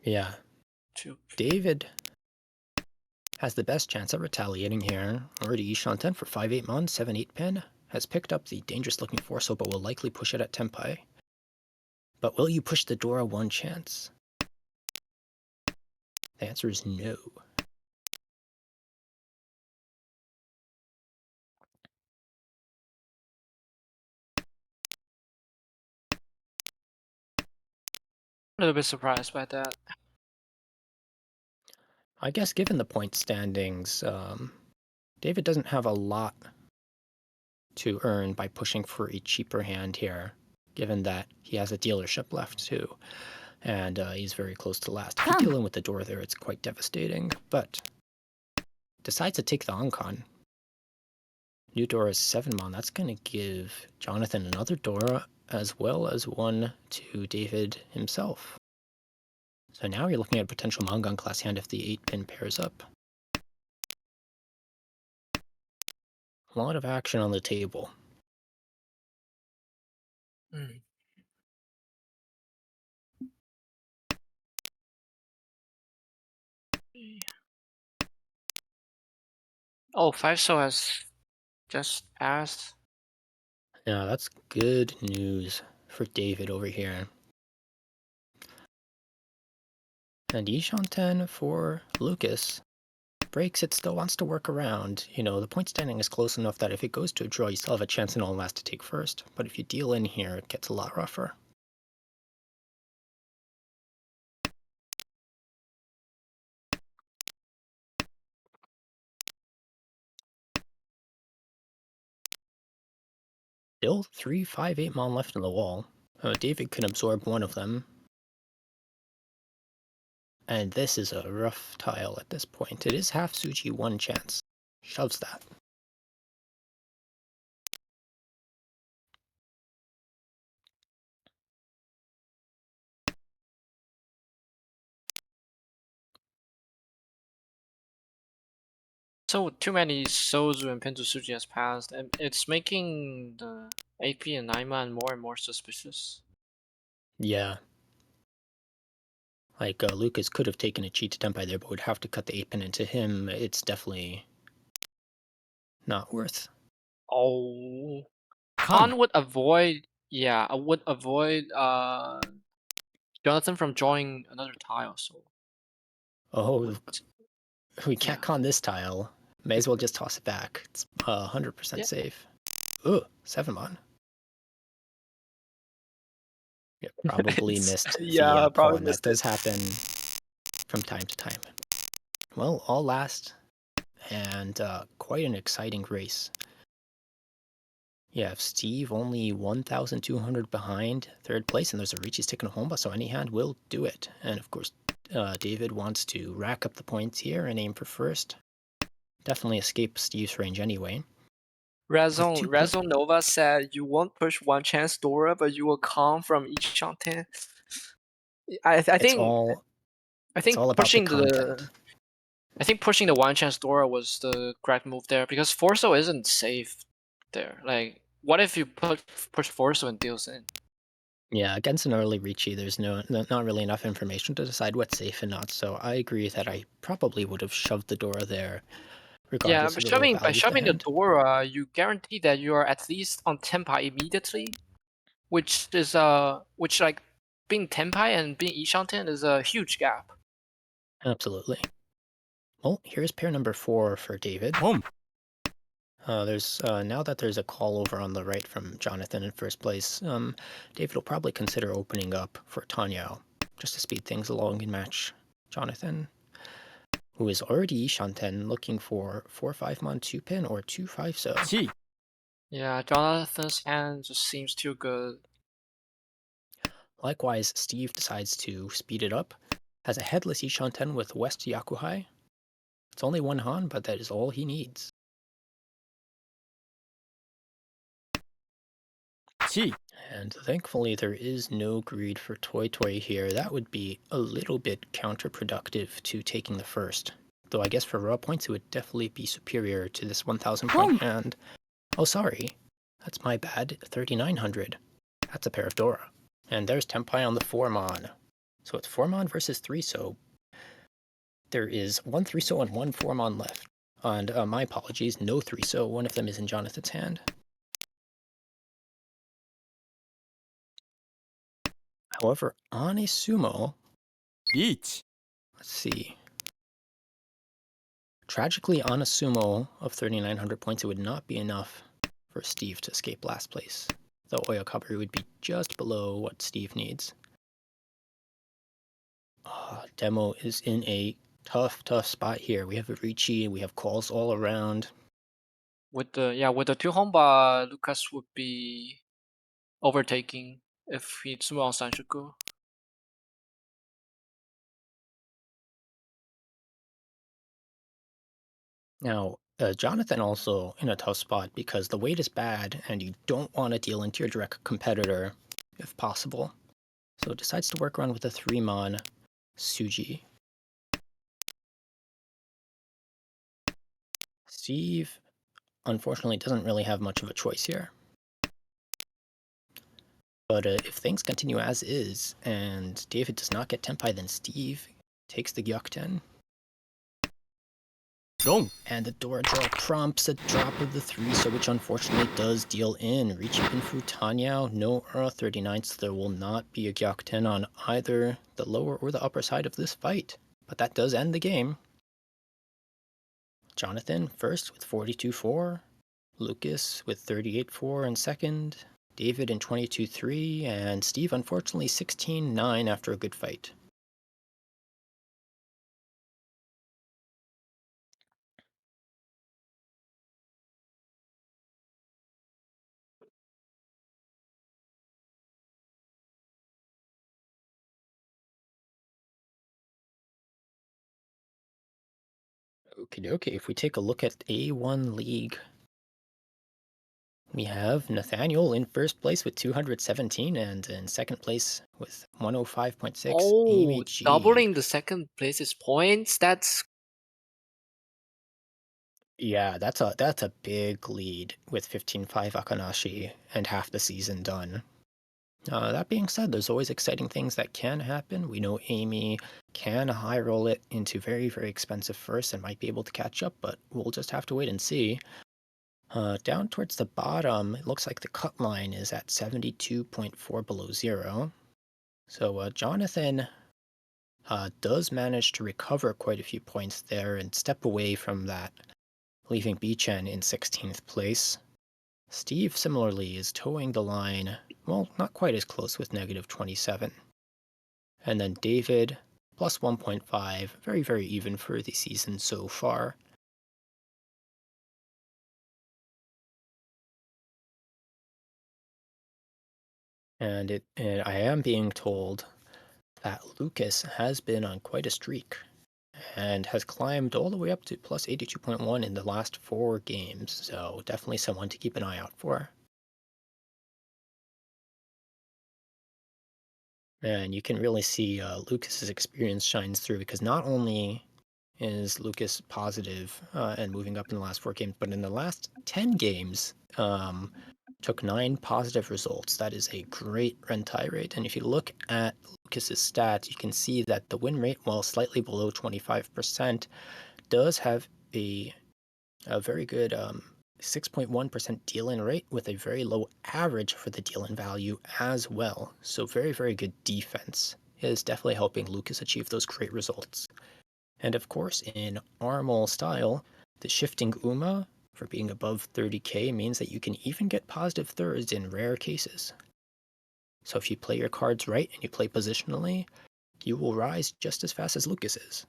Yeah. to. David has the best chance at retaliating here. Already Shanten for 5-8 mon, 7-8 pin, has picked up the dangerous looking Forso, but will likely push it at Tenpai. But will you push the Dora one chance? The answer is no. A little bit surprised by that. I guess given the point standings, David doesn't have a lot to earn by pushing for a cheaper hand here, given that he has a dealership left too, and he's very close to last. If you deal in with the door there, it's quite devastating, but decides to take the Ankon. New Dora is 7 mon. That's going to give Jonathan another Dora, as well as one to David himself. So now you're looking at a potential Mangan class hand if the 8-pin pairs up. A lot of action on the table. Mm. Oh, 5-so has just passed. Yeah, that's good news for David over here. And Ishanten for Lucas. Breaks it, still wants to work around. You know, the point standing is close enough that if it goes to a draw, you still have a chance in all last to take first. But if you deal in here, it gets a lot rougher. Still 3, 5, 8 mon left in the wall. David can absorb one of them. And this is a rough tile at this point. It is half Suji, one chance. Shoves that. So too many Sozu and Pinto-Suji has passed, and it's making the AP and 9-man more and more suspicious. Yeah. Like, Lucas could have taken a cheat to Tenpai there, but would have to cut the 8-pin into him. It's definitely not worth. Oh, Khan would avoid. Yeah, I would avoid Jonathan from drawing another tile. So Oh, would, we can't yeah. con this tile. May as well just toss it back. It's 100% Yeah. safe. Ooh, 7 mon. Yeah, probably missed the probably pawn. That missed does it. happen from time to time. Well, all last, and quite an exciting race. Yeah, Steve only 1,200 behind third place, and there's a reach he's taking home, so any hand will do it. And of course, David wants to rack up the points here and aim for first. Definitely escape Steve's range anyway. Razon Nova said you won't push one chance Dora, but you will come from each Shanten. I It's think all about the pushing content. I think pushing the one chance Dora was the correct move there because Forso isn't safe there. Like, what if you push Forso and deals in? Yeah, against an early Ricci, there's not really enough information to decide what's safe and not. So I agree that I probably would have shoved the Dora there, Yeah, regardless but of the low by value of the shoving the hand. Dora, you guarantee that you are at least on Tenpai immediately, which is which like being Tenpai and being Ishanten is a huge gap. Absolutely. Well, here's pair number 4 for David. There's now that there's a call over on the right from Jonathan in first place, David will probably consider opening up for Tanyao, just to speed things along and match Jonathan, who is already Shanten looking for 4-5 mon 2-pin or 2-5-so. Yeah, Jonathan's hand just seems too good. Likewise, Steve decides to speed it up, has a headless Ishanten with West Yakuhai. It's only one Han, but that is all he needs. And thankfully there is no greed for Toy Toy here. That would be a little bit counterproductive to taking the first. Though I guess for raw points it would definitely be superior to this 1,000 point hand. Oh, sorry. That's my bad. 3,900. That's a pair of Dora. And there's Tenpai on the 4 mon. So it's 4 mon versus 3, so There is one 3-so and one 4-mon left. And my apologies, no 3-so. One of them is in Jonathan's hand. However, on a sumo, リーチ let's see. Tragically, on a sumo of 3,900 points, it would not be enough for Steve to escape last place. The Oyakaberu would be just below what Steve needs. Demo is in a tough spot here. We have a Ricci, we have calls all around. With the two homba, Lucas would be overtaking if he sumo on Sanshoku. Now, Jonathan also in a tough spot because the weight is bad and you don't want to deal into your direct competitor if possible. So decides to work around with a 3-mon Suji. Steve, unfortunately, doesn't really have much of a choice here. But if things continue as is, and David does not get Tenpai, then Steve takes the Gyokuten. ロン And the door draw prompts a drop of the 3-so, which unfortunately does deal in. Reaching Pinfu Tanyao, no 39, so there will not be a Gyokuten on either the lower or the upper side of this fight. But that does end the game. Jonathan first with 42-4, Lucas with 38-4 in second, David in 22-3, and Steve unfortunately 16-9 after a good fight. Okie dokie, if we take a look at A1 League, we have Nathaniel in first place with 217 and in second place with 105.6, Amy Oh, G. doubling the second place's points. That's Yeah, that's a big lead with 15-5 Akanashi and half the season done. That being said, there's always exciting things that can happen. We know Amy can high roll it into very, very expensive first and might be able to catch up, but we'll just have to wait and see. Down towards the bottom, it looks like the cut line is at 72.4 below zero. So Jonathan does manage to recover quite a few points there and step away from that, leaving Bichen in 16th place. Steve similarly is towing the line, well, not quite as close with negative 27. And then David, plus 1.5, very, very even for the season so far. And I am being told that Lucas has been on quite a streak and has climbed all the way up to plus 82.1 in the last 4 games, so definitely someone to keep an eye out for. And you can really see Lucas's experience shines through because not only is Lucas positive and moving up in the last 4 games, but in the last 10 games, took 9 positive results. That is a great Rentai rate. And if you look at Lucas's stats, you can see that the win rate, while slightly below 25%, does have a very good 6.1% deal-in rate with a very low average for the deal-in value as well. So very, very good defense is definitely helping Lucas achieve those great results. And of course, in Armol style, the shifting Uma for being above 30k means that you can even get positive thirds in rare cases. So if you play your cards right and you play positionally, you will rise just as fast as Lucas is.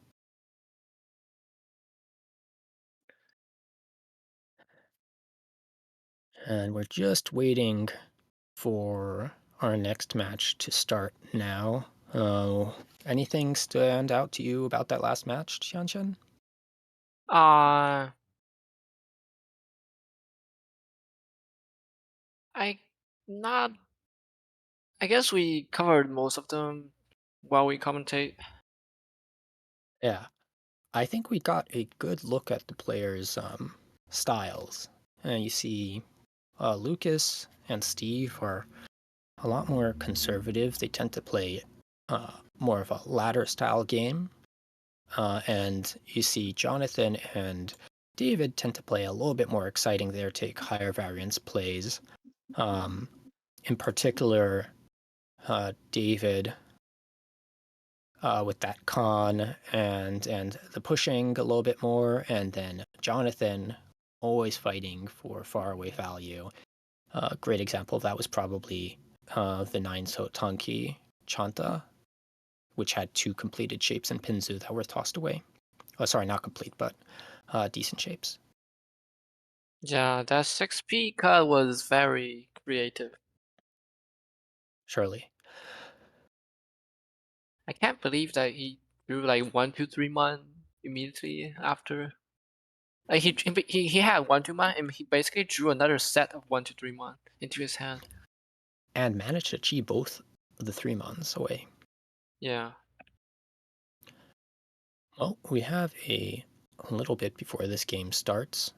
And we're just waiting for our next match to start now. Anything stand out to you about that last match, Qianchen? I not. I guess we covered most of them while we commentate. Yeah, I think we got a good look at the players' styles. And you see Lucas and Steve are a lot more conservative. They tend to play more of a ladder style game. And you see Jonathan and David tend to play a little bit more exciting there, take higher variance plays. In particular, David with that con and the pushing a little bit more, and then Jonathan always fighting for faraway value. Great example of that was probably the 9 Sotanki Chanta, which had 2 completed shapes in Pinzu that were tossed away. Oh, sorry, not complete, but decent shapes. Yeah, that 6P cut was very creative. Surely. I can't believe that he drew like 1, 2, 3 mon immediately after. Like he had 1, 2 mon, and he basically drew another set of 1, 2, 3 mon into his hand. And managed to achieve both of the 3 months away. Yeah. Well, we have a little bit before this game starts,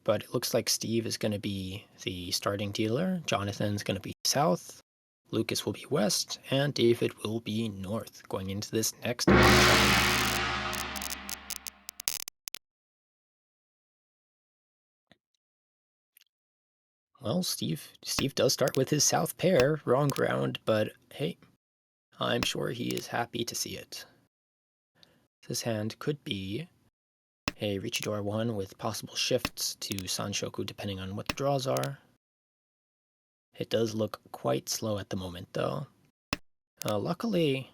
but it looks like Steve is going to be the starting dealer, Jonathan's going to be south, Lucas will be west, and David will be north going into this next matchup. Well, Steve does start with his south pair, wrong ground, but hey, I'm sure he is happy to see it. This hand could be a Richidora 1 with possible shifts to Sanshoku depending on what the draws are. It does look quite slow at the moment, though. Luckily,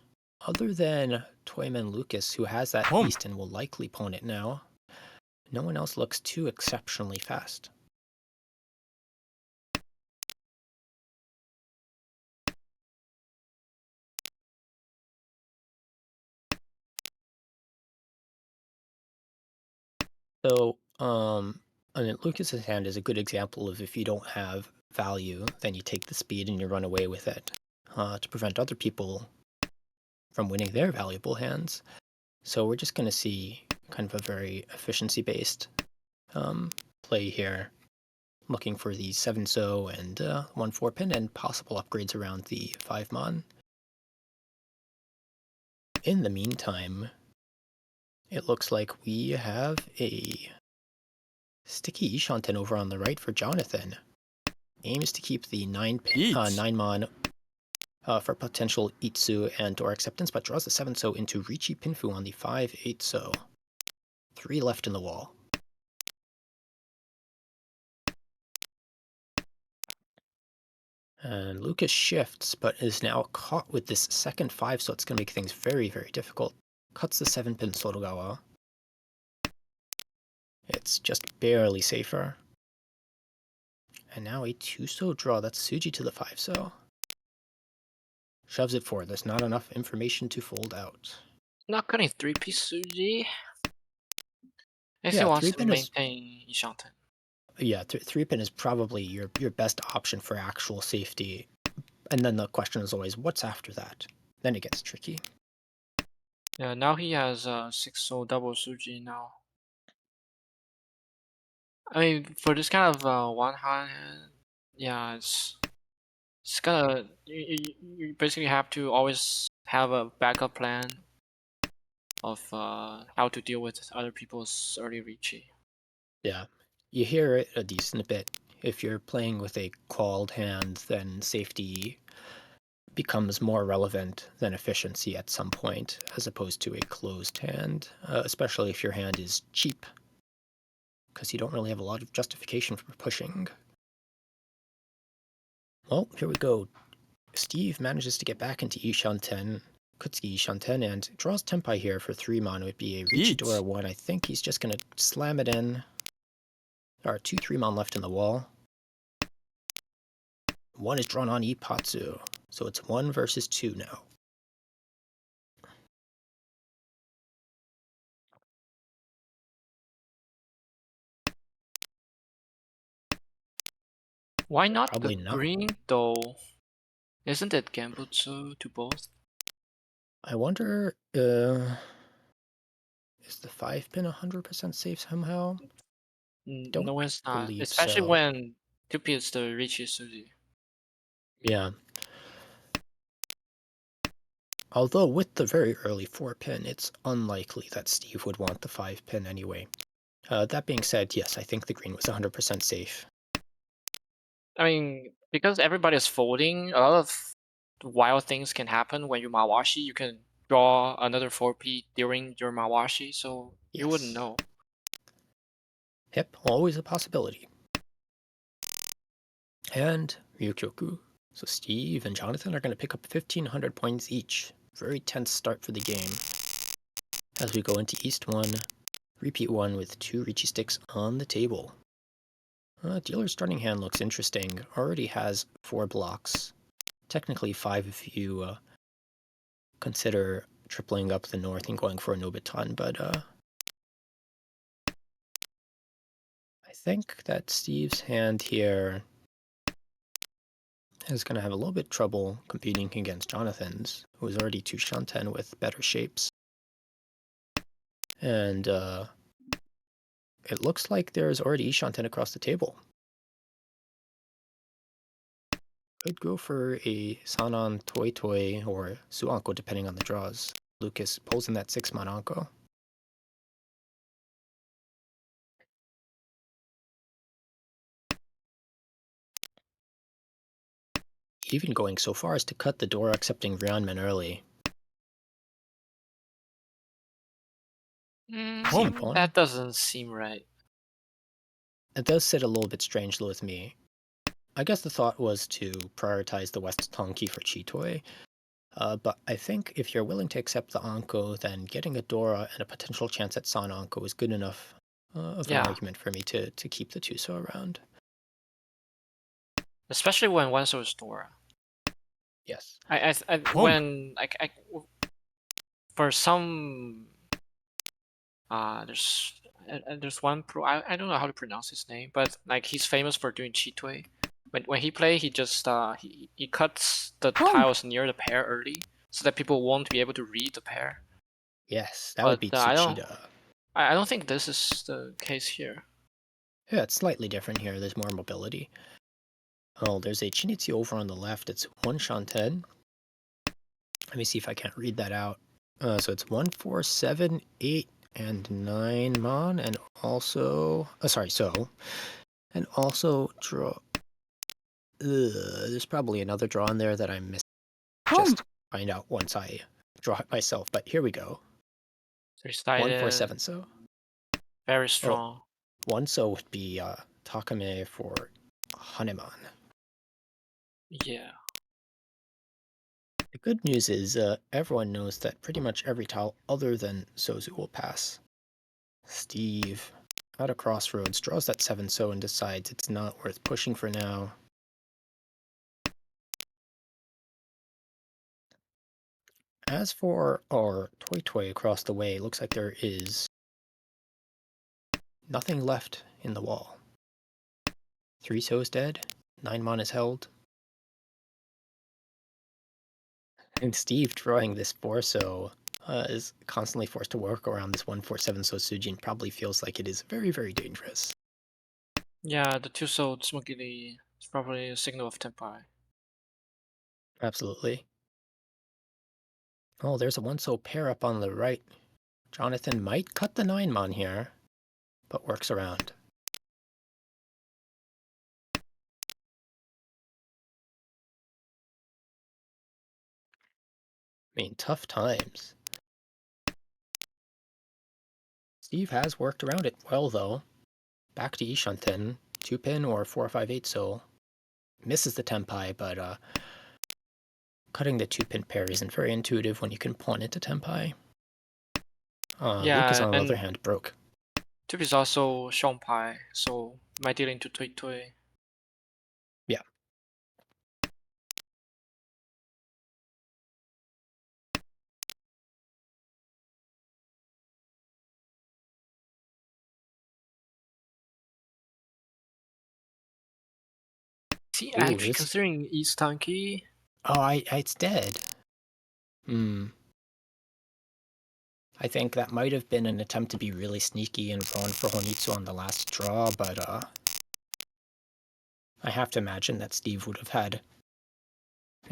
other than Toyman Lucas, who has that beast and will likely pawn it now, no one else looks too exceptionally fast. So, I mean, Lucas's hand is a good example of if you don't have value, then you take the speed and you run away with it to prevent other people from winning their valuable hands. So we're just going to see kind of a very efficiency-based play here, looking for the 7-so and 1-4 pin and possible upgrades around the 5-mon. In the meantime, it looks like we have a sticky Ishanten over on the right for Jonathan. Aims to keep the 9-mon for potential Itsu and door acceptance, but draws the 7-so into Richi Pinfu on the 5-8-so. 3 left in the wall. And Lucas shifts, but is now caught with this second 5, so it's going to make things very, very difficult. Cuts the 7-pin Sotogawa. It's just barely safer. And now a 2-so draw. That's Suji to the 5-so. Shoves it forward. There's not enough information to fold out. Not cutting 3-piece Suji. I Yeah, still wants to 3-pin is... maintain Ishanten. Yeah, 3-pin is probably your best option for actual safety. And then the question is always, what's after that? Then it gets tricky. Yeah, now he has 6-so double Suji now. I mean, for this kind of one hand, yeah, it's gonna you basically have to always have a backup plan of how to deal with other people's early Ricci. Yeah, you hear it a decent bit. If you're playing with a called hand, then safety becomes more relevant than efficiency at some point, as opposed to a closed hand, especially if your hand is cheap, because you don't really have a lot of justification for pushing. Well, here we go. Steve manages to get back into Ishanten, Kutsuki Ishanten, and draws Tenpai here for 3-mon. It would be a Richidora 1. I think he's just going to slam it in. There are 2 3-mon left in the wall. 1 is drawn on Ipatsu, so it's 1 versus 2 now. Why not Probably the not. green though? Isn't it Gambutsu to both? I wonder, is the 5-pin 100% safe somehow? Don't No, it's not. believe Especially so. when 2P is the Ricci Suji. Yeah. Although with the very early 4-pin, it's unlikely that Steve would want the 5-pin anyway. That being said, yes, I think the green was 100% safe. I mean, because everybody's folding, a lot of wild things can happen when you Mawashi. You can draw another 4P during your Mawashi, so you wouldn't Yes. know. Yep, always a possibility. And Ryukyoku. So Steve and Jonathan are going to pick up 1,500 points each. Very tense start for the game. As we go into East 1, repeat 1 with 2 Richi sticks on the table. Dealer's starting hand looks interesting. Already has 4 blocks. Technically 5 if you consider tripling up the north and going for a Nobiton, but I think that Steve's hand here is going to have a little bit trouble competing against Jonathan's, who is already 2 Shanten with better shapes. And it looks like there's already Shanten across the table. Could go for a Sanan Toy Toy or Suanko depending on the draws. Lucas pulls in that 6-man Anko. Even going so far as to cut the door accepting Ryanman early. That doesn't seem right. It does sit a little bit strangely with me. I guess the thought was to prioritize the West Tonki for Chitoy, but I think if you're willing to accept the Anko, then getting a Dora and a potential chance at San Anko is good enough of an Yeah, argument for me to keep the Tuso around. especially when one so is Dora. Yes. When for some there's one pro, I don't know how to pronounce his name, but like he's famous for doing Chitui. When he play, he just he cuts the tiles near the pair early so that people won't be able to read the pair. Yes, that would But be Tsuchida. I don't think this is the case here. Yeah, it's slightly different here. There's more mobility. Oh, there's a Chinitsu over on the left. It's 1 Shanten. Let me see if I can't read that out. So it's 1, 4, 7, 8, and 9 mon, and also and also draw. There's probably another draw in there that I missed. Just find out once I draw it myself. But here we go. 1, 4, 7 so. Very strong. 1 so would be Takame for Haneman. Yeah. The good news is everyone knows that pretty much every tile other than Sozu will pass. Steve, at a crossroads, draws that 7 so and decides it's not worth pushing for now. As for our Toy Toy across the way, it looks like there is nothing left in the wall. 3 so is dead, 9 mon is held. And Steve drawing this 4 so is constantly forced to work around this 147 so Sujin probably feels like it is very, very dangerous. Yeah, the 2 so Tsumogiri is probably a signal of Tenpai. Absolutely. Oh, there's a 1 so pair up on the right. Jonathan might cut the 9 mon here, but works around. I mean, tough times. Steve has worked around it well, though. Back to Ishanten, 2-pin or 4 or 5 8 so. Misses the Tenpai, but cutting the 2-pin pair isn't very intuitive when you can pawn into Tenpai. Lucas, on the other hand, broke. 2 is also Shonpai, so might deal into Tui Tui. Yeah. Is he Ooh, actually this... considering East Tanki? Oh, it's dead. I think that might have been an attempt to be really sneaky and run for Honitsu on the last draw, but I have to imagine that Steve would have had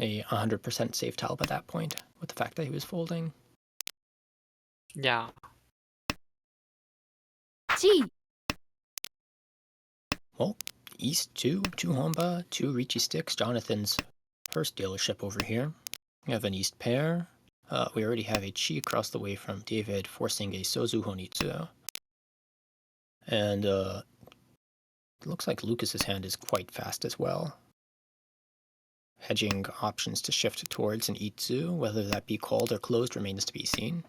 a 100% safe tile by that point, with the fact that he was folding. Yeah. G. Well, East 2, 2 Honba, 2 Ricci sticks. Jonathan's first dealership over here. We have an East pair. We already have a Chi across the way from David, forcing a Sozu Honitsu. And it looks like Lucas's hand is quite fast as well. Hedging options to shift towards an Itsu, whether that be called or closed remains to be seen.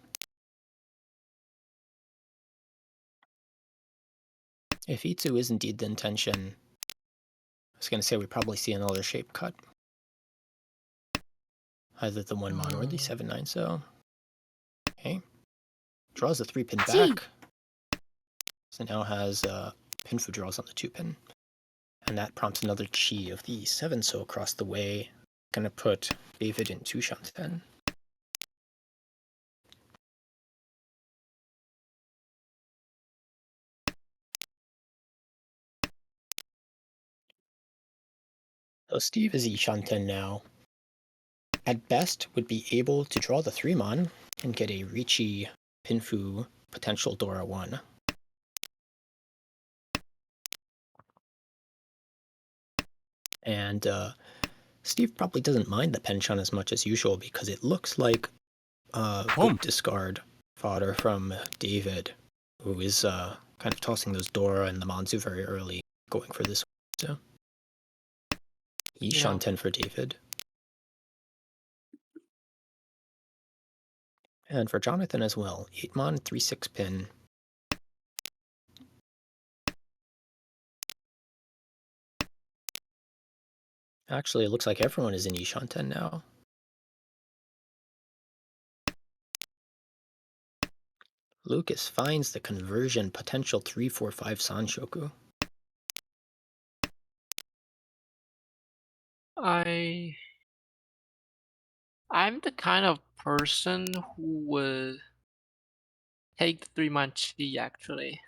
If Itsu is indeed the intention, I was going to say we probably see another shape cut. Either the 1-mon or the 7-9, so. Okay. Draws a 3-pin back. So now has Pinfu draws on the 2-pin. And that prompts another Chi of the 7-so across the way. Gonna put David in 2 Shanten. So Steve is Shanten now. At best, would be able to draw the 3-mon and get a Ricci Pinfu potential Dora 1. And Steve probably doesn't mind the penchant as much as usual because it looks like good discard fodder from David, who is kind of tossing those Dora and the Manzu very early, going for this. So Shanten for David. And for Jonathan as well, 8-mon, 3-6 pin. Actually, it looks like everyone is in Shanten now. Lucas finds the conversion potential 3-4-5 Sanshoku. I'm the kind of person who would take the 3-man Chi actually.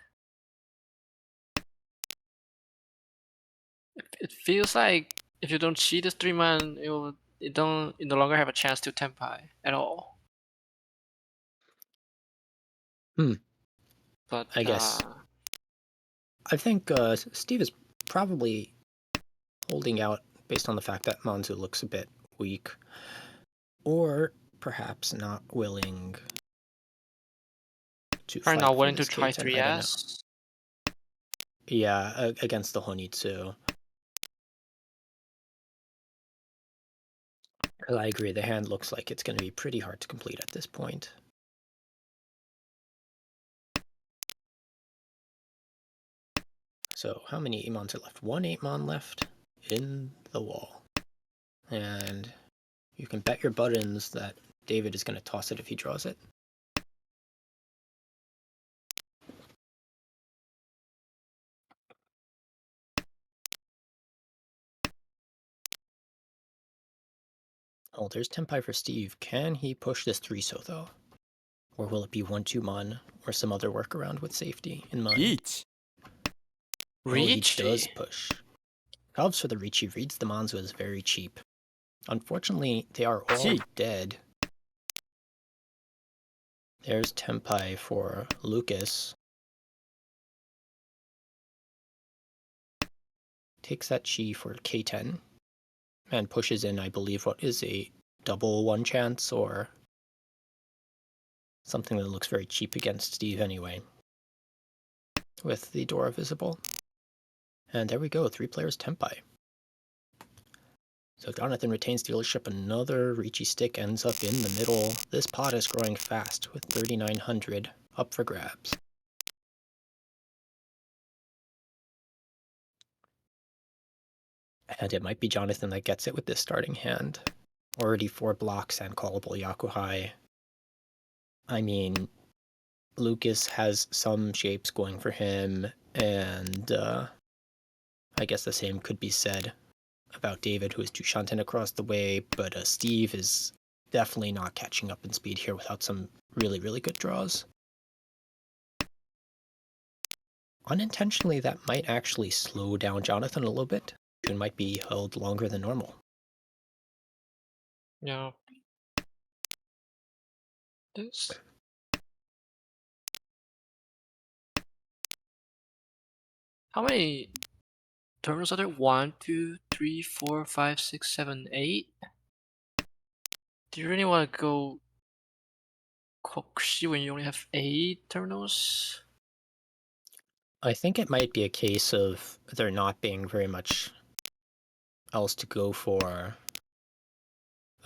It feels like if you don't Chi this 3-man, you no longer have a chance to Tenpai at all. But I guess. I think Steve is probably holding out based on the fact that Manzu looks a bit weak. Or perhaps not willing to fight not for willing to this try K10, I don't know. 3S. Yeah, against the Honitsu. I agree, the hand looks like it's going to be pretty hard to complete at this point. So how many 8-mons are left? 1 8-mon left in the wall. And you can bet your buttons that David is going to toss it if he draws it. Oh, there's Tenpai for Steve. Can he push this 3-so though? Or will it be 1-2-mon or some other workaround with safety in mind? Oh, he does push. Valves for the Ricci reads the Manzu as very cheap. Unfortunately, they are all dead. There's Tenpai for Lucas. Takes that Chi for K10. And pushes in, I believe, what is a double 1 chance or something that looks very cheap against Steve anyway. With the Dora visible. And there we go, 3 players Tenpai. So Jonathan retains dealership, another Ricci stick ends up in the middle. This pot is growing fast with 3,900 up for grabs. And it might be Jonathan that gets it with this starting hand. Already 4 blocks and callable Yakuhai. I mean, Lucas has some shapes going for him, and I guess the same could be said about David, who is 2 Shanten across the way, but Steve is definitely not catching up in speed here without some really, really good draws. Unintentionally, that might actually slow down Jonathan a little bit. June might be held longer than normal. Yeah. this. How many terminals are there? 1, 2, 3, 4, 5, 6, 7, 8. Do you really want to go Kokushi when you only have 8 terminals? I think it might be a case of there not being very much else to go for.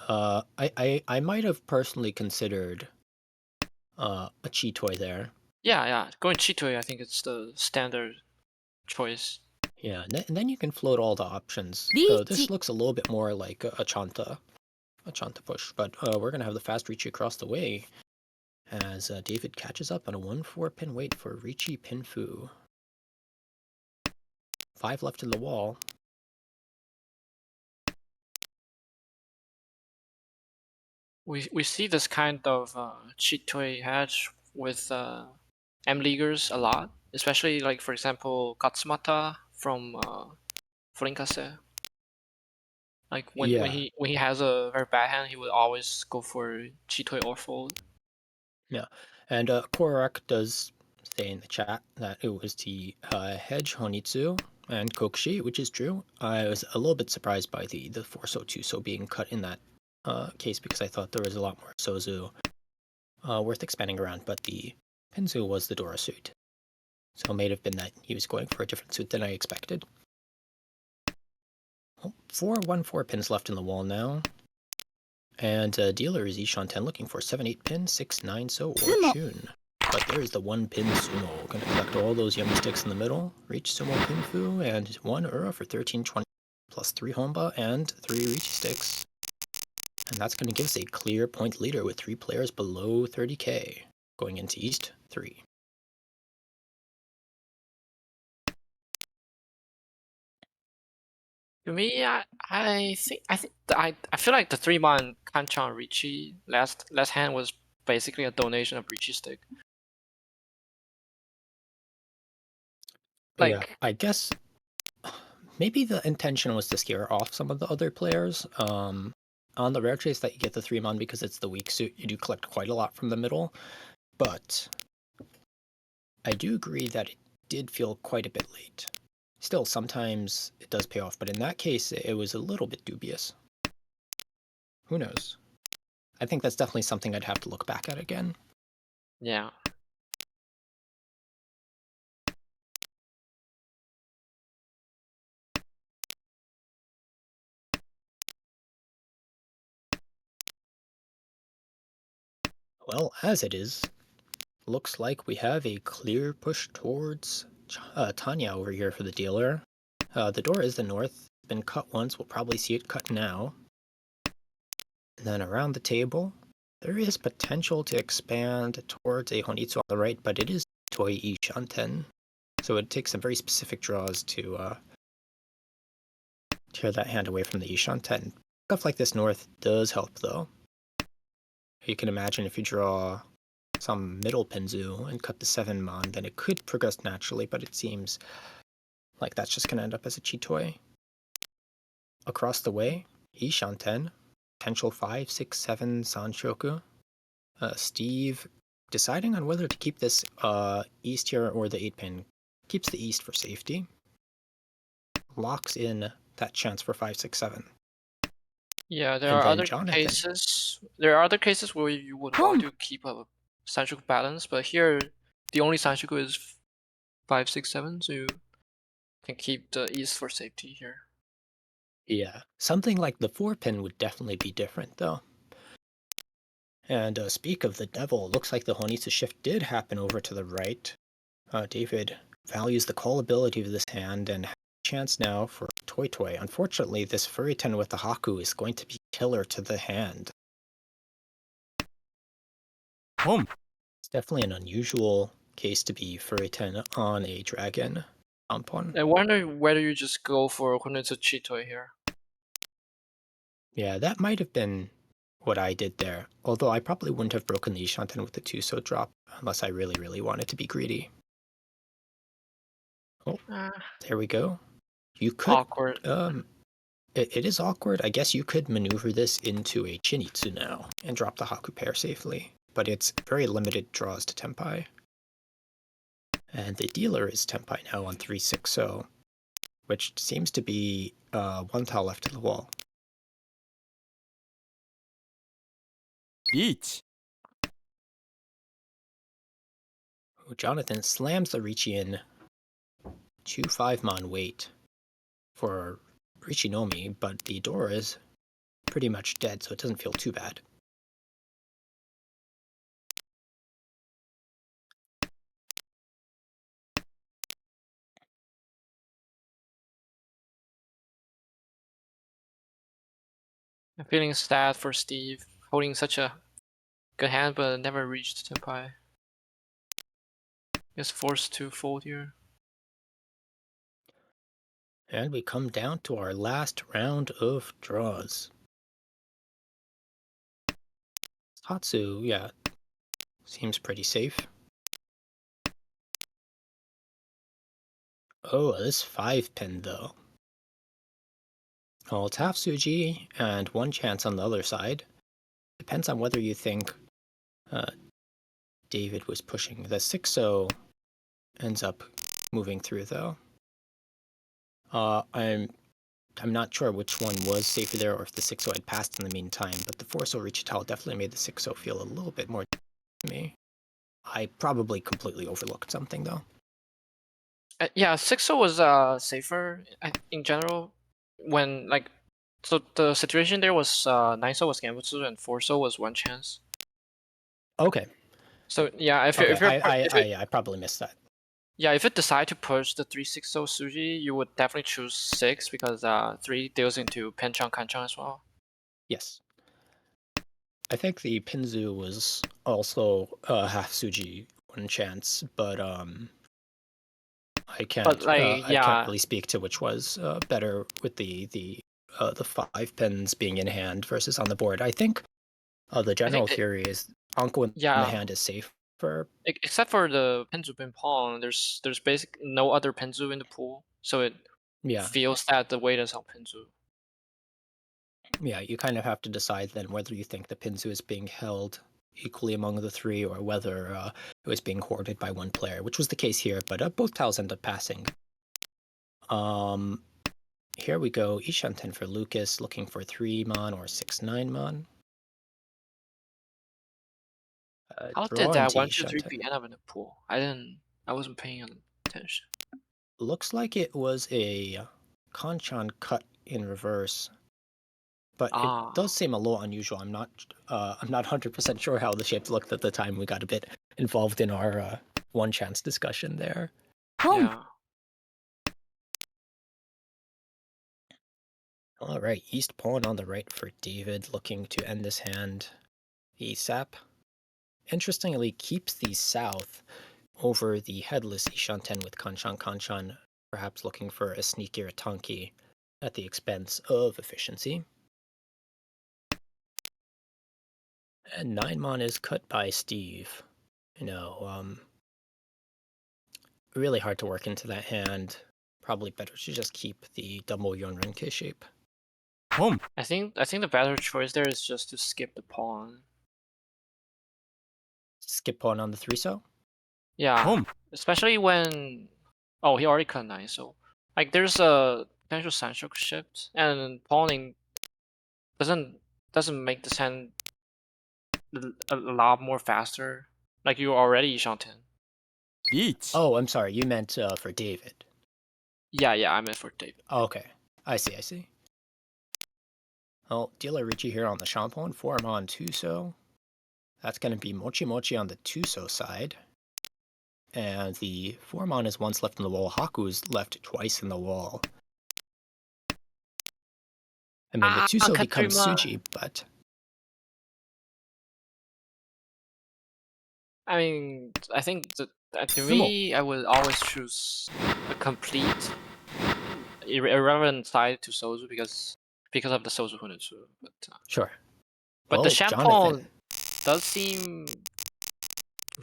I might have personally considered a Chitoy there. Yeah. Going Chitoi, I think it's the standard choice. Yeah, and then you can float all the options. This looks a little bit more like a Chanta push, but we're gonna have the fast Ricci across the way as David catches up on a 1-4 pin wait for Ricci Pinfu. 5 left in the wall. We see this kind of Chitoi hedge with M-leaguers a lot, especially like for example Katsumata from Furinkase. Like when Yeah. he has a very bad hand, he would always go for Chitoi or fold. Yeah, and Korak does say in the chat that it was the hedge Honitsu and Kokushi, which is true. I was a little bit surprised by the 4-so 2-so being cut in that case because I thought there was a lot more Sozu worth expanding around, but the Pinzu was the Dora suit. So it may have been that he was going for a different suit than I expected. Well, 4-1-4 pins left in the wall now. And dealer is Ishan 10 looking for 7-8 pin, 6-9 so or Chun. But there is the 1 pin Sumo. Gonna collect all those yummy sticks in the middle. Reach Sumo Pinfu and 1 Ura for 1320 plus 3 Honba and 3 Richi sticks. And that's gonna give us a clear point leader with 3 players below 30k. Going into East 3. To me, I feel like the 3-man Kanchan Ricci last hand was basically a donation of Ricci stick. Yeah, Like I guess maybe the intention was to scare off some of the other players. On the rare chase that you get the 3-man because it's the weak suit, you do collect quite a lot from the middle. But I do agree that it did feel quite a bit late. Still, sometimes it does pay off, but in that case, it was a little bit dubious. Who knows? I think that's definitely something I'd have to look back at again. yeah. Well, as it is, looks like we have a clear push towards Tanya over here for the dealer. The door is the north. It's been cut once. We'll probably see it cut now. And then around the table, there is potential to expand towards a Honitsu on the right, but it is Toei Shanten. So it takes some very specific draws to tear that hand away from the Ishanten. Stuff like this north does help, though. You can imagine if you draw some middle Pinzu and cut the 7-man, then it could progress naturally, but it seems like that's just going to end up as a Chitoi. Across the way, Ishanten, potential 5, 6, 7 Sanshoku. Steve deciding on whether to keep this east here or the 8-pin. Keeps the east for safety. Locks in that chance for 5, 6, 7. Yeah, there And are then other Jonathan. cases. There are other cases where you would want to keep a Sanshoku balance, but here the only Sanshoku is 5, 6, 7, so you can keep the east for safety here. Yeah, something like the 4-pin would definitely be different, though. And speak of the devil, looks like the Honitsu shift did happen over to the right. David values the callability of this hand and has a chance now for Toy Toy. Unfortunately, this Furiten with the Haku is going to be killer to the hand. It's definitely an unusual case to be Furiten on a dragon Ampon. I wonder whether you just go for Honitsu Chitoi here. Yeah, that might have been what I did there. Although I probably wouldn't have broken the Ishanten with the 2-so drop unless I really, really wanted to be greedy. Oh, there we go. You could Awkward. it is awkward. I guess you could maneuver this into a Chinitsu now and drop the Haku pair safely. but it's very limited draws to Tenpai. And the dealer is Tenpai now on 360, which seems to be 1 tile left in the wall. リーチ Jonathan slams the Riichi in 2 5-mon wait for Richinomi, but the door is pretty much dead, so it doesn't feel too bad. I'm feeling sad for Steve, holding such a good hand but never reached Senpai. Gets forced to fold here. And we come down to our last round of draws. Hatsu, yeah, seems pretty safe. Oh, this 5-pin though. Well, it's half Suji and 1 chance on the other side. Depends on whether you think David was pushing. The 6-0 ends up moving through though. I'm not sure which one was safer there or if the 6-0 had passed in the meantime, but the 4-0 Richital definitely made the 6-0 feel a little bit more to me. I probably completely overlooked something though. Yeah, 6-0 was safer in general. When so the situation there was 9-0 was Gambutsu and 4-0 was 1 chance. Okay. So yeah, if I probably missed that. Yeah, if you decide to push the 3-6-0 Suji, you would definitely choose 6 because 3 deals into Penchang Kanchang as well. Yes. I think the Pinzu was also half Suji 1 chance, but I can't really speak to which was better with the 5 pins being in hand versus on the board. I think the general theory is Anko in the hand is safer. Except for the Penzu Pin Pawn, there's basically no other Penzu in the pool, so it feels that the weight is on Penzu. Yeah, you kind of have to decide then whether you think the Pinzu is being held equally among the 3 or whether it was being hoarded by 1 player, which was the case here, but both tiles end up passing. Here we go, Ishanten for Lucas, looking for 3-mon or 6-9-mon. How did that 1, 2, 3 end up in the pool? I wasn't paying attention. Looks like it was a Kanchan cut in reverse, but it does seem a little unusual. I'm not 100% sure how the shapes looked at the time. We got a bit involved in our 1 chance discussion there. Yeah. All right, East pawn on the right for David, looking to end this hand ASAP. Interestingly, keeps the south over the headless Ishanten with Kanchan, perhaps looking for a sneakier Tanki at the expense of efficiency. And 9-mon is cut by Steve. Really hard to work into that hand. Probably better to just keep the double Yonrenke shape. I think the better choice there is just to skip the pawn. Skip pawn on the 3-so? Yeah, especially when he already cut 9, so there's a potential Sancho shift, and pawning doesn't make this hand a lot more faster. You're already Ishanten. Oh, I'm sorry, you meant for David. Yeah, I meant for David. Oh, okay, I see. Well, dealer Richie here on the Champon, 4-mon 2-so. That's going to be Mochi on the 2-so side. And the 4-mon is once left in the wall. Haku's left twice in the wall. I mean, the 2-so becomes Suji, but... I mean, I think to me, I would always choose a complete irrelevant side to Sozu because of the Sozu Hunetsu. But sure. But the Champon does seem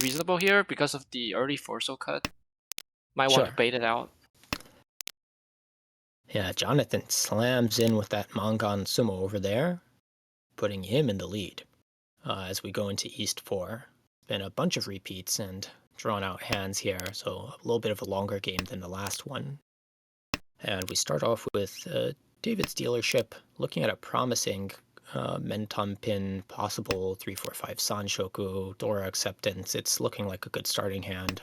reasonable here because of the early 4-so cut. Might want to bait it out. Yeah, Jonathan slams in with that Mangan Sumo over there, putting him in the lead. as we go into East 4. Been a bunch of repeats and drawn out hands here, so a little bit of a longer game than the last one. And we start off with David's dealership, looking at a promising Menton pin, possible 3-4-5 Sanshoku, Dora acceptance. It's looking like a good starting hand.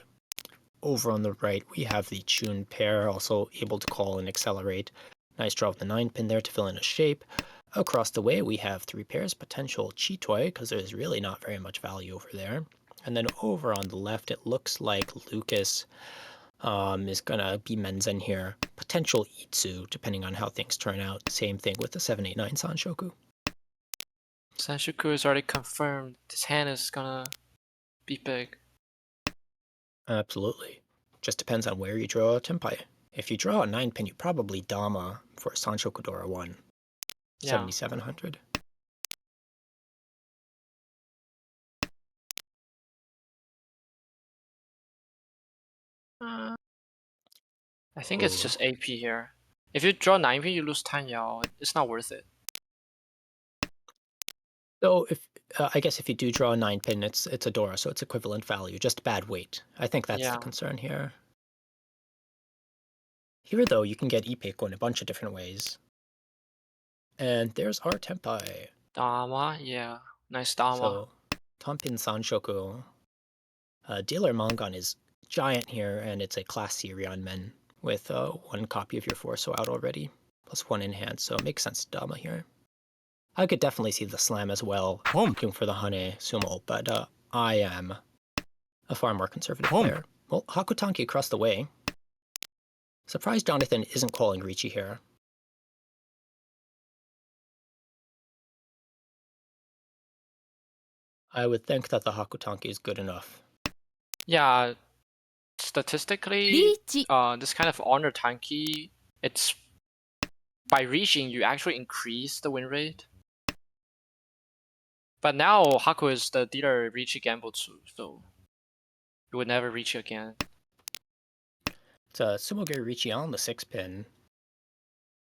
Over on the right, we have the Chun pair, also able to call and accelerate. Nice draw of the 9 pin there to fill in a shape. Across the way, we have 3 pairs, potential Chitoi, because there's really not very much value over there. And then over on the left, it looks like Lucas is going to be Menzen here. Potential Itsu, depending on how things turn out. Same thing with the 789 Sanshoku. Sanshoku is already confirmed. This hand is gonna be big. Absolutely. Just depends on where you draw a Tenpai. If you draw a 9 pin, you probably Dama for a Sanshoku Dora 1. Yeah. 7700. I think it's just AP here. If you draw 9P, you lose Tanyao. It's not worth it. So if I guess if you do draw a 9 pin, it's a Dora, so it's equivalent value, just bad weight. I think that's the concern here. Here, though, you can get Ipeiko in a bunch of different ways. And there's our Tenpai. Dama, yeah. Nice Dama. So, Tanpin Sanshoku. Dealer Mangan is giant here, and it's a Class C Rion Men with 1 copy of your Forso out already, plus 1 in hand, so it makes sense to Dama here. I could definitely see the slam as well, looking for the Hane Sumo, but I am a far more conservative player. Well, Hakutanki across the way. Surprised Jonathan isn't calling Ricci here. I would think that the Hakutanki is good enough. Yeah, statistically, this kind of honor tanki, it's by reaching you actually increase the win rate. But now Haku is the dealer Ricci Gambutsu, so you would never reach again. It's a Sumogiri Ricci on the 6 pin.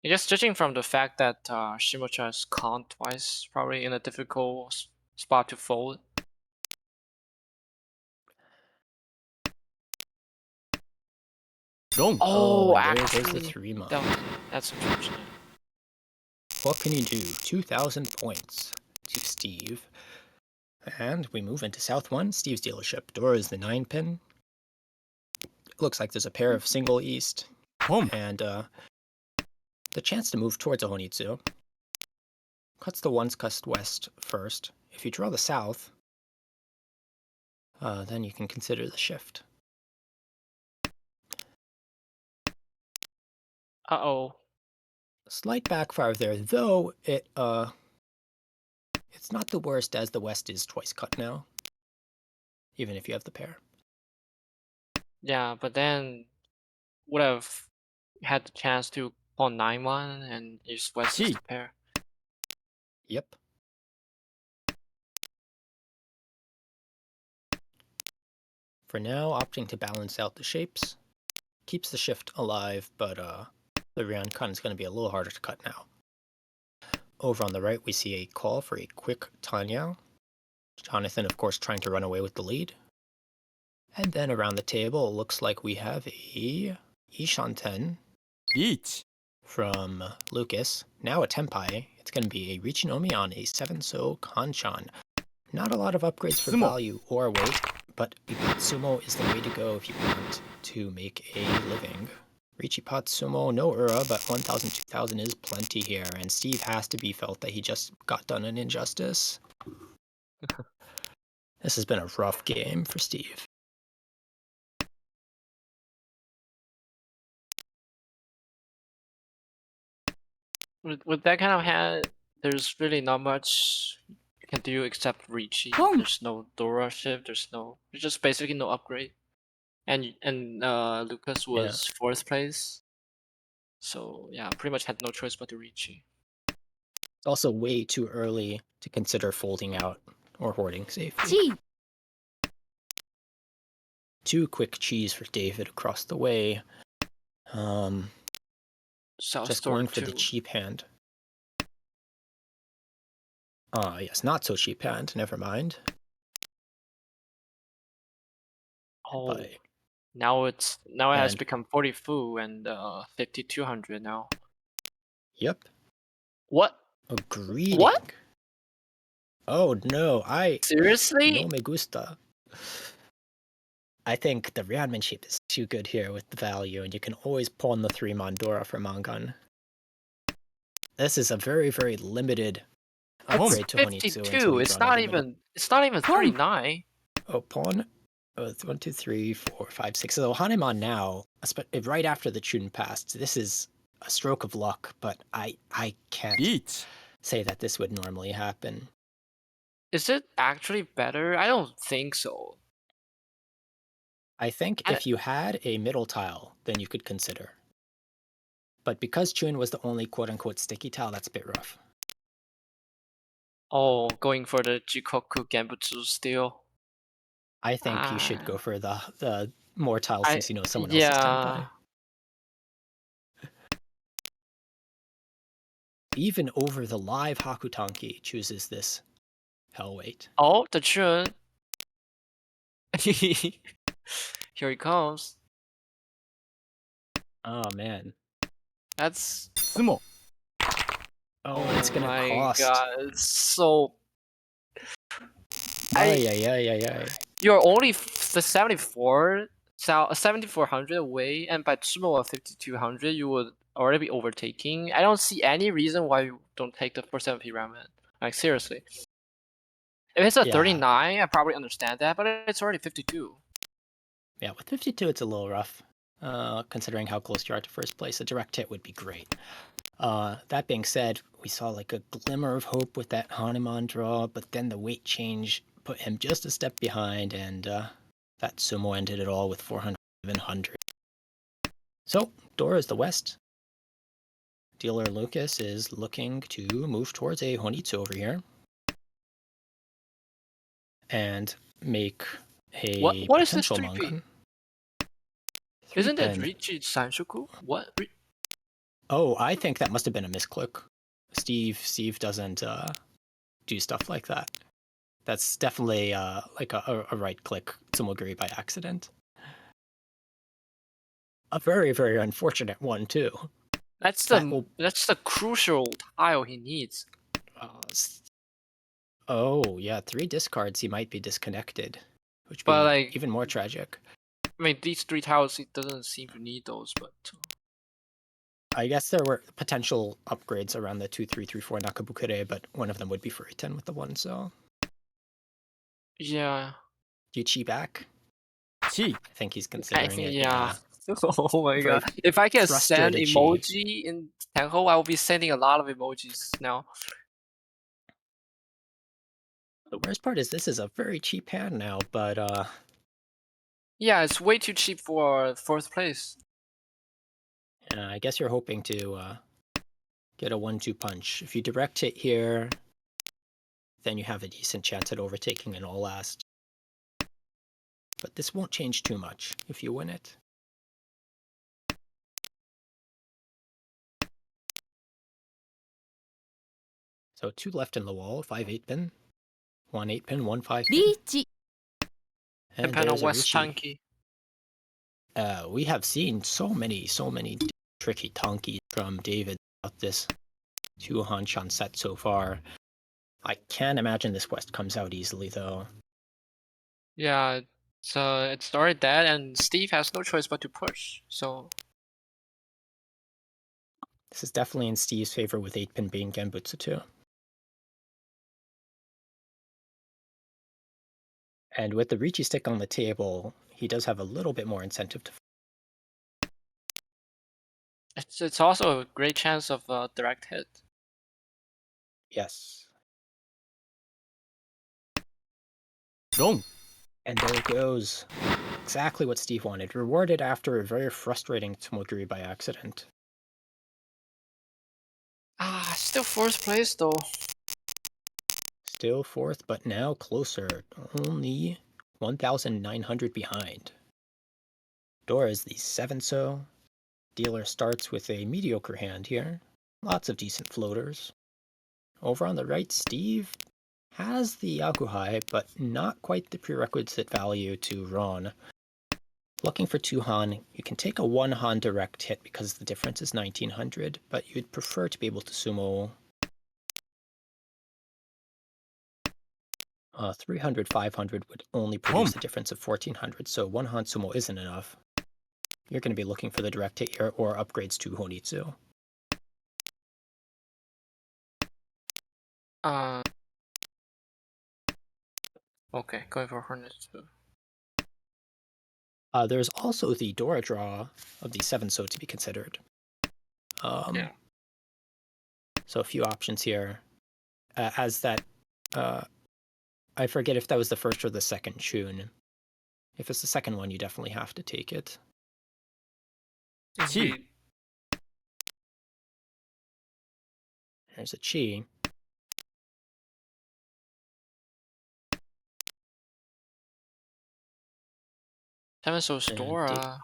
I guess judging from the fact that Shimocha is caught twice, probably in a difficult spot to fold. Oh, actually, there's the 3 month. That's unfortunate. What can you do? 2,000 points to Steve. And we move into South 1, Steve's dealership. Dora is the 9 pin. Looks like there's a pair of single east. And the chance to move towards a Honitsu. Cuts the ones cust west first. If you draw the south, then you can consider the shift. Uh-oh. Slight backfire there, though it's not the worst, as the west is twice cut now, even if you have the pair. Yeah, but then would have had the chance to pawn 9-1 and use west as the pair. Yep. For now, opting to balance out the shapes. Keeps the shift alive, but the Ryankan is going to be a little harder to cut now. Over on the right, we see a call for a quick Tanya. Jonathan, of course, trying to run away with the lead. And then around the table, it looks like we have a Ishanten from Lucas. Now a Tenpai. It's going to be a Richinomi on a 7-so Kanchan. Not a lot of upgrades for value or weight, but Sumo is the way to go if you want to make a living. Richipot Sumo, no Ura, but 1,000, 2,000 is plenty here, and Steve has to be felt that he just got done an injustice. This has been a rough game for Steve. With that kind of hand, there's really not much you can do except Ricci. There's no Dora shift, there's just basically no upgrade. And Lucas was 4th place. So yeah, pretty much had no choice but to Ricci. It's also way too early to consider folding out or hoarding safely. 2 quick cheese for David across the way. Just going for the cheap hand. Yes, not so cheap hand. Never mind. Oh, But now it has and become 40 fu and 5200 now. yep, What? a greeting. What? Oh no, Seriously? no me gusta. I think the Ryanmanship is too good here with the value, and you can always pawn the 3 Mandora for Mangan. This is a very, very limited It's upgrade to Honitsu until 52. you draw another middle. It's not even 39. Oh, pawn. Oh, it's 1, 2, 3, 4, 5, 6. So Hanemon now, right after the Chun passed, this is a stroke of luck, but I can't say that this would normally happen. Is it actually better? I don't think so. I think I- if you had a middle tile, then you could consider. But because Chun was the only quote-unquote sticky tile, that's a bit rough. Oh, going for the Jikoku Genbutsu still. I think you should go for the more tiles since you know someone else is Yeah. standby. Even over the live Hakutanki chooses this Hellweight. Oh, the Chun. Here he comes. Oh man. That's. Oh, it's gonna cost. God, it's so. Ay. You're only the 7400 away, and by Sumo of 5200, you would already be overtaking. I don't see any reason why you don't take the first MP ramen. Like seriously. If it's a 39, I probably understand that, but it's already 52. Yeah, with 52, it's a little rough. Considering how close you are to first place, a direct hit would be great. That being said, we saw like a glimmer of hope with that Hanuman draw, but then the weight change put him just a step behind, and that Sumo ended it all with 400. So, Dora is the West. Dealer Lucas is looking to move towards a Honitsu over here. And make a What is this potential 3P? Mangan. Isn't it 3-pen. Richi Sanshoku? What? Oh, I think that must have been a misclick. Steve doesn't do stuff like that. That's definitely like a right click Tsumogiri by accident. A very, very unfortunate one too. That's the crucial tile he needs. Oh yeah, 3 discards he might be disconnected, which would But be like, even more tragic. I mean, these 3 tiles he doesn't seem to need those, but I guess there were potential upgrades around the 2-3-3-4 Nakabukure, but one of them would be for a 10 with the 1, so. yeah. Do you chi back? I think he's considering it. Yeah. Oh my Very god. If I can send frustrated emoji in Tenho, I will be sending a lot of emojis now. The worst part is this is a very cheap hand now, but Yeah, it's way too cheap for 4th place. I guess you're hoping to get a 1-2 punch. If you direct hit here, then you have a decent chance at overtaking an all last. But this won't change too much if you win it. So 2 left in the wall, 5 8-pin, 1 8-pin, 1 5-pin. And Depend on there's a West Richie. Tanky. We have seen so many tricky tankies from David about this 2 Hanshan set so far. I can't imagine this West comes out easily though. Yeah, so it's already dead, and Steve has no choice but to push. So This is definitely in Steve's favor with 8-pin being Genbutsu too. And with the Ricci stick on the table, he does have a little bit more incentive to. it's also a great chance of a direct hit. Yes. Wrong. And there it goes. Exactly what Steve wanted. Rewarded after a very frustrating Tsumogiri by accident. Still 4th place though. Still 4th, but now closer. Only 1,900 behind. Dora is the 7-so. Dealer starts with a mediocre hand here. Lots of decent floaters. Over on the right, Steve has the Yakuhai, but not quite the prerequisite value to Ron. Looking for 2 Han, you can take a 1 Han direct hit because the difference is 1900, but you'd prefer to be able to sumo 300, 500 would only produce a difference of 1400, so 1 Han sumo isn't enough. You're going to be looking for the direct hit here or upgrades to Honitsu. Okay, going for Hornets too. There's also the Dora draw of the 7 so to be considered. Yeah. So a few options here. As that, I forget if that was the first or the second tune. If it's the second one, you definitely have to take it. Indeed. There's a Chi. Seven so And Dora.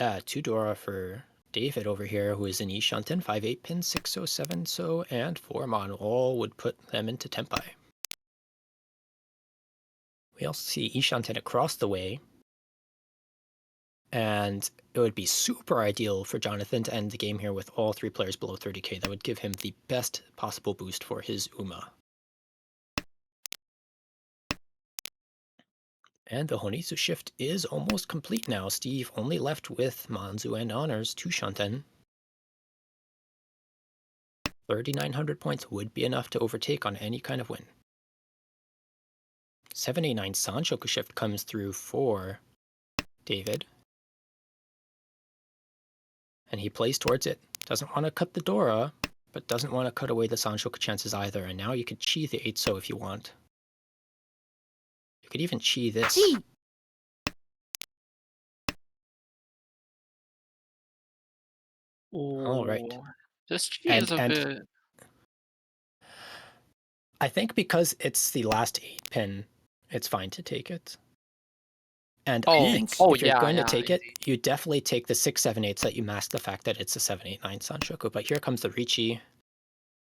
Yeah, 2 Dora for David over here, who is in Ishanten, 5-8 pin, 607 so, and 4 Mon. All would put them into Tempai. We also see Ishanten across the way. And it would be super ideal for Jonathan to end the game here with all 3 players below 30k. That would give him the best possible boost for his Uma. And the Honitsu shift is almost complete now. Steve only left with Manzu and Honors to Shanten. 3,900 points would be enough to overtake on any kind of win. 789 Sanshoku shift comes through for David. And he plays towards it. Doesn't want to cut the Dora, but doesn't want to cut away the Sanshoku chances either. And now you could chi the 8 so if you want. You could even chi this. All right. This chi is a bit. I think because it's the last 8 pin, it's fine to take it. And I think if you're going to take it, you definitely take the 6, 7, 8 so that you mask the fact that it's a 7, 8, 9 Sanshoku. But here comes the Richi.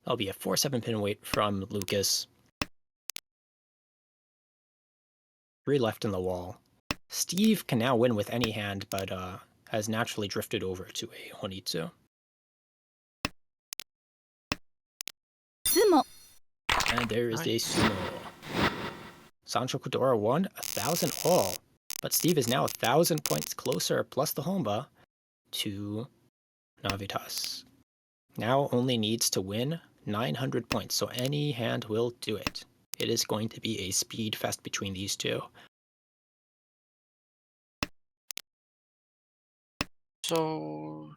That'll be a 4, 7 pin wait from Lucas. 3 left in the wall. Steve can now win with any hand, but has naturally drifted over to a Honitsu. Sumo. And there is a sumo. Sanshoku Dora won 1,000 all, but Steve is now 1,000 points closer, plus the Honba, to Navitas. Now only needs to win 900 points, so any hand will do it. It is going to be a speed fest between these two. So,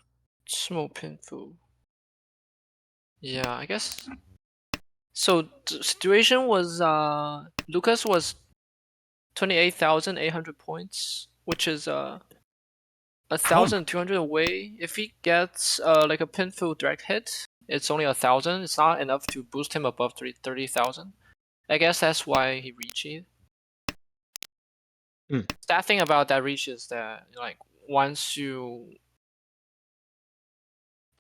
sumo pinfu. Yeah, I guess. So the situation was Lucas was 28,800 points, which is 1,200 away. If he gets like a pinfu direct hit, it's only 1,000. It's not enough to boost him above 30,000. I guess that's why he reached it. That thing about that reach is that like once you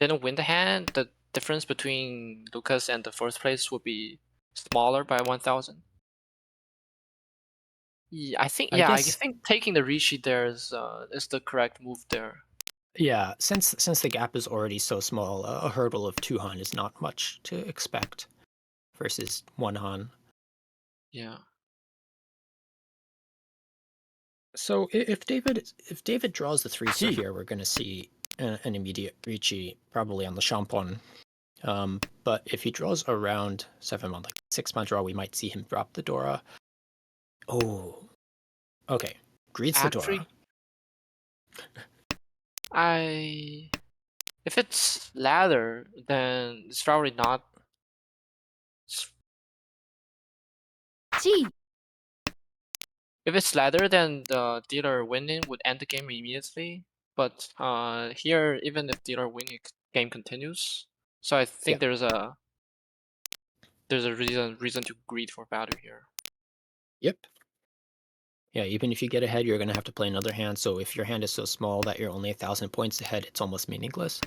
didn't win the hand, the difference between Lucas and the first place would be smaller by 1,000. Yeah, I think taking the Rishi there is the correct move there. Yeah, since the gap is already so small, a hurdle of 2 Han is not much to expect versus 1 Han. Yeah. So if David draws the 3 so here, we're going to see an immediate Richi probably on the Champon. But if he draws around 7 month, like 6 month draw, we might see him drop the Dora. Oh, okay. Greets the Dora. If it's ladder, then it's probably not. If it's ladder, then the dealer winning would end the game immediately. But here, even if dealer winning, game continues. So I think there's a reason to greed for value here. Yep. Yeah, even if you get ahead, you're going to have to play another hand. So if your hand is so small that you're only 1,000 points ahead, it's almost meaningless.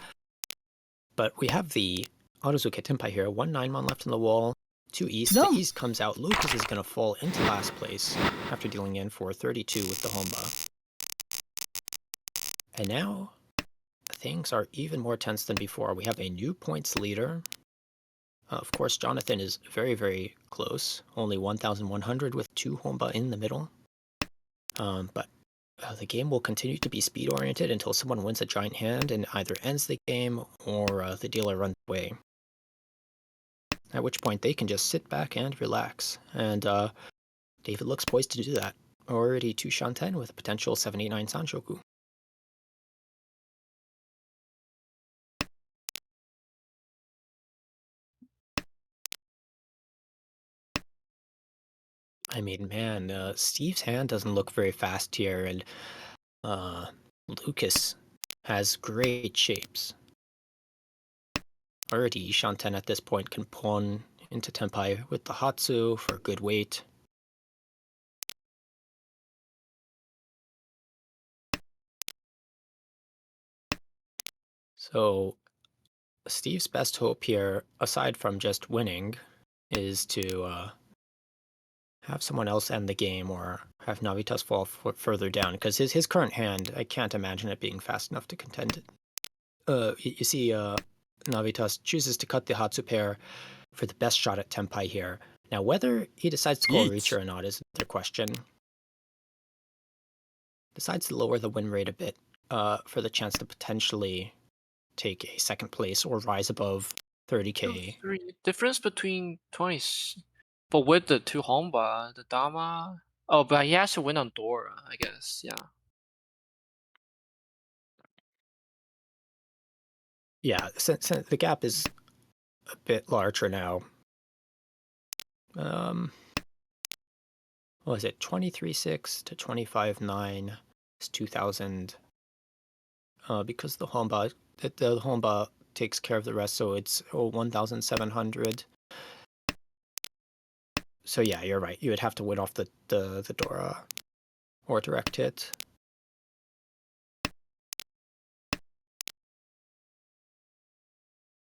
But we have the Autozuke Tenpai here. 1 9-mon left in the wall. 2 east. The east comes out. Lucas is going to fall into last place after dealing in for 32 with the Honba. And now things are even more tense than before. We have a new points leader. Of course, Jonathan is very, very close. Only 1,100 with 2 Honba in the middle. But the game will continue to be speed-oriented until someone wins a giant hand and either ends the game or the dealer runs away. At which point they can just sit back and relax. And David looks poised to do that. Already 2 Shanten with a potential 789 Sanshoku. I mean, man, Steve's hand doesn't look very fast here, and Lucas has great shapes. Already Shanten at this point can pawn into Tenpai with the Hatsu for good weight. So Steve's best hope here, aside from just winning, is to have someone else end the game or have Navitas fall further down, because his current hand, I can't imagine it being fast enough to contend it. You see, Navitas chooses to cut the Hatsu pair for the best shot at Tenpai here. Now, whether he decides to go reach or not is another question. Decides to lower the win rate a bit for the chance to potentially take a second place or rise above 30k. Difference between 20s. But with the 2 Honba, the Dama. Oh, but he has to win on Dora, I guess. Yeah. Yeah, since the gap is a bit larger now. What was it? 23.6 to 25.9 is 2,000. Because the Honba takes care of the rest, so it's 1,700. So yeah, you're right. You would have to win off the Dora or direct hit.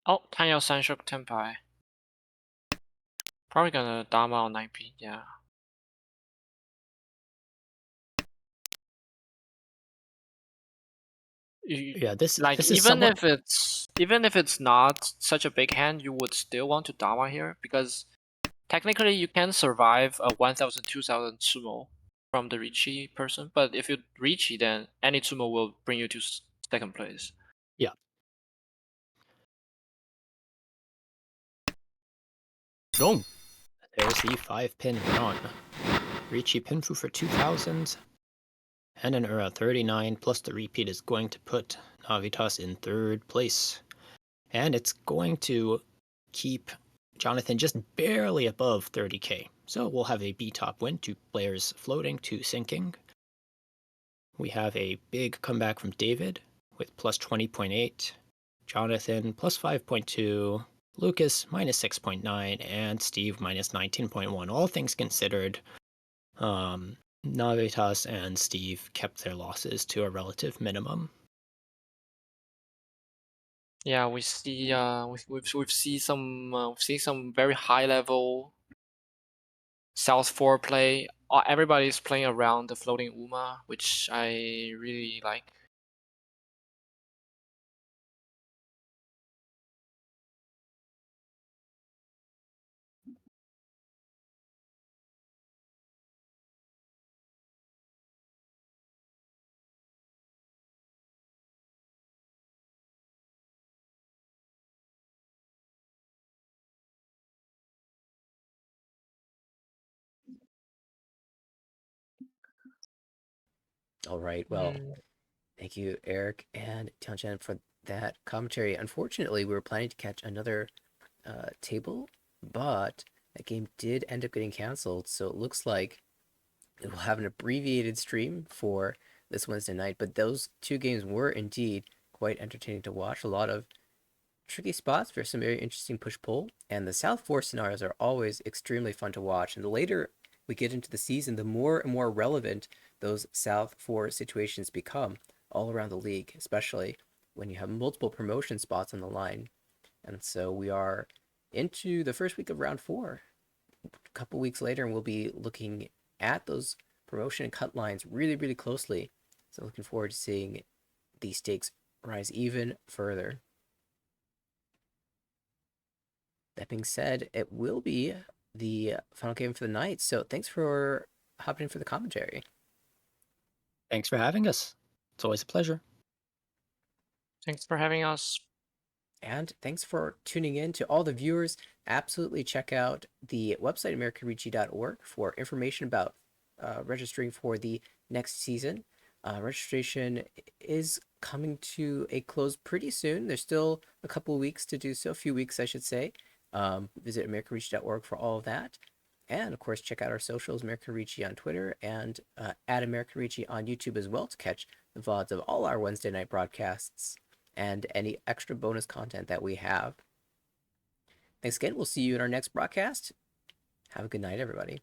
Oh, Tanya Sanshok Tenpai. Probably gonna Dama on 9p, yeah. Yeah, this is even somewhat... if it's not such a big hand, you would still want to Dama here because technically you can survive a 1,000, 2,000 sumo from the Ricci person, but if you Ricci, then any sumo will bring you to second place. Yeah. Boom. There's the 5-pin run. Ricci Pinfu for 2,000. And an Ura 39 plus the repeat is going to put Navitas in 3rd place. And it's going to keep Jonathan just barely above 30k. So we'll have a B-top win, 2 players floating, 2 sinking. We have a big comeback from David with plus 20.8, Jonathan plus 5.2, Lucas minus 6.9, and Steve minus 19.1. All things considered, Navitas and Steve kept their losses to a relative minimum. Yeah, we see we've seen some very high level South 4 play. Everybody's playing around the floating Uma, which I really like. All right, well, thank you, Eric and Tianchen, for that commentary. Unfortunately, we were planning to catch another table, but that game did end up getting canceled, so it looks like we'll have an abbreviated stream for this Wednesday night. But those 2 games were indeed quite entertaining to watch. A lot of tricky spots for some very interesting push-pull, and the South 4 scenarios are always extremely fun to watch. And the later we get into the season, the more and more relevant those South 4 situations become all around the league, especially when you have multiple promotion spots on the line. And so we are into the first week of round 4. A couple weeks later, and we'll be looking at those promotion and cut lines really, really closely. So looking forward to seeing the stakes rise even further. That being said, it will be the final game for the night. So thanks for hopping in for the commentary. Thanks for having us. It's always a pleasure. Thanks for having us. And thanks for tuning in to all the viewers. Absolutely check out the website, americanricci.org, for information about registering for the next season. Registration is coming to a close pretty soon. There's still a couple of weeks to do so, a few weeks, I should say. Visit americanricci.org for all of that. And of course, check out our socials, American Ricci on Twitter and at American Ricci on YouTube as well to catch the VODs of all our Wednesday night broadcasts and any extra bonus content that we have. Thanks again. We'll see you in our next broadcast. Have a good night, everybody.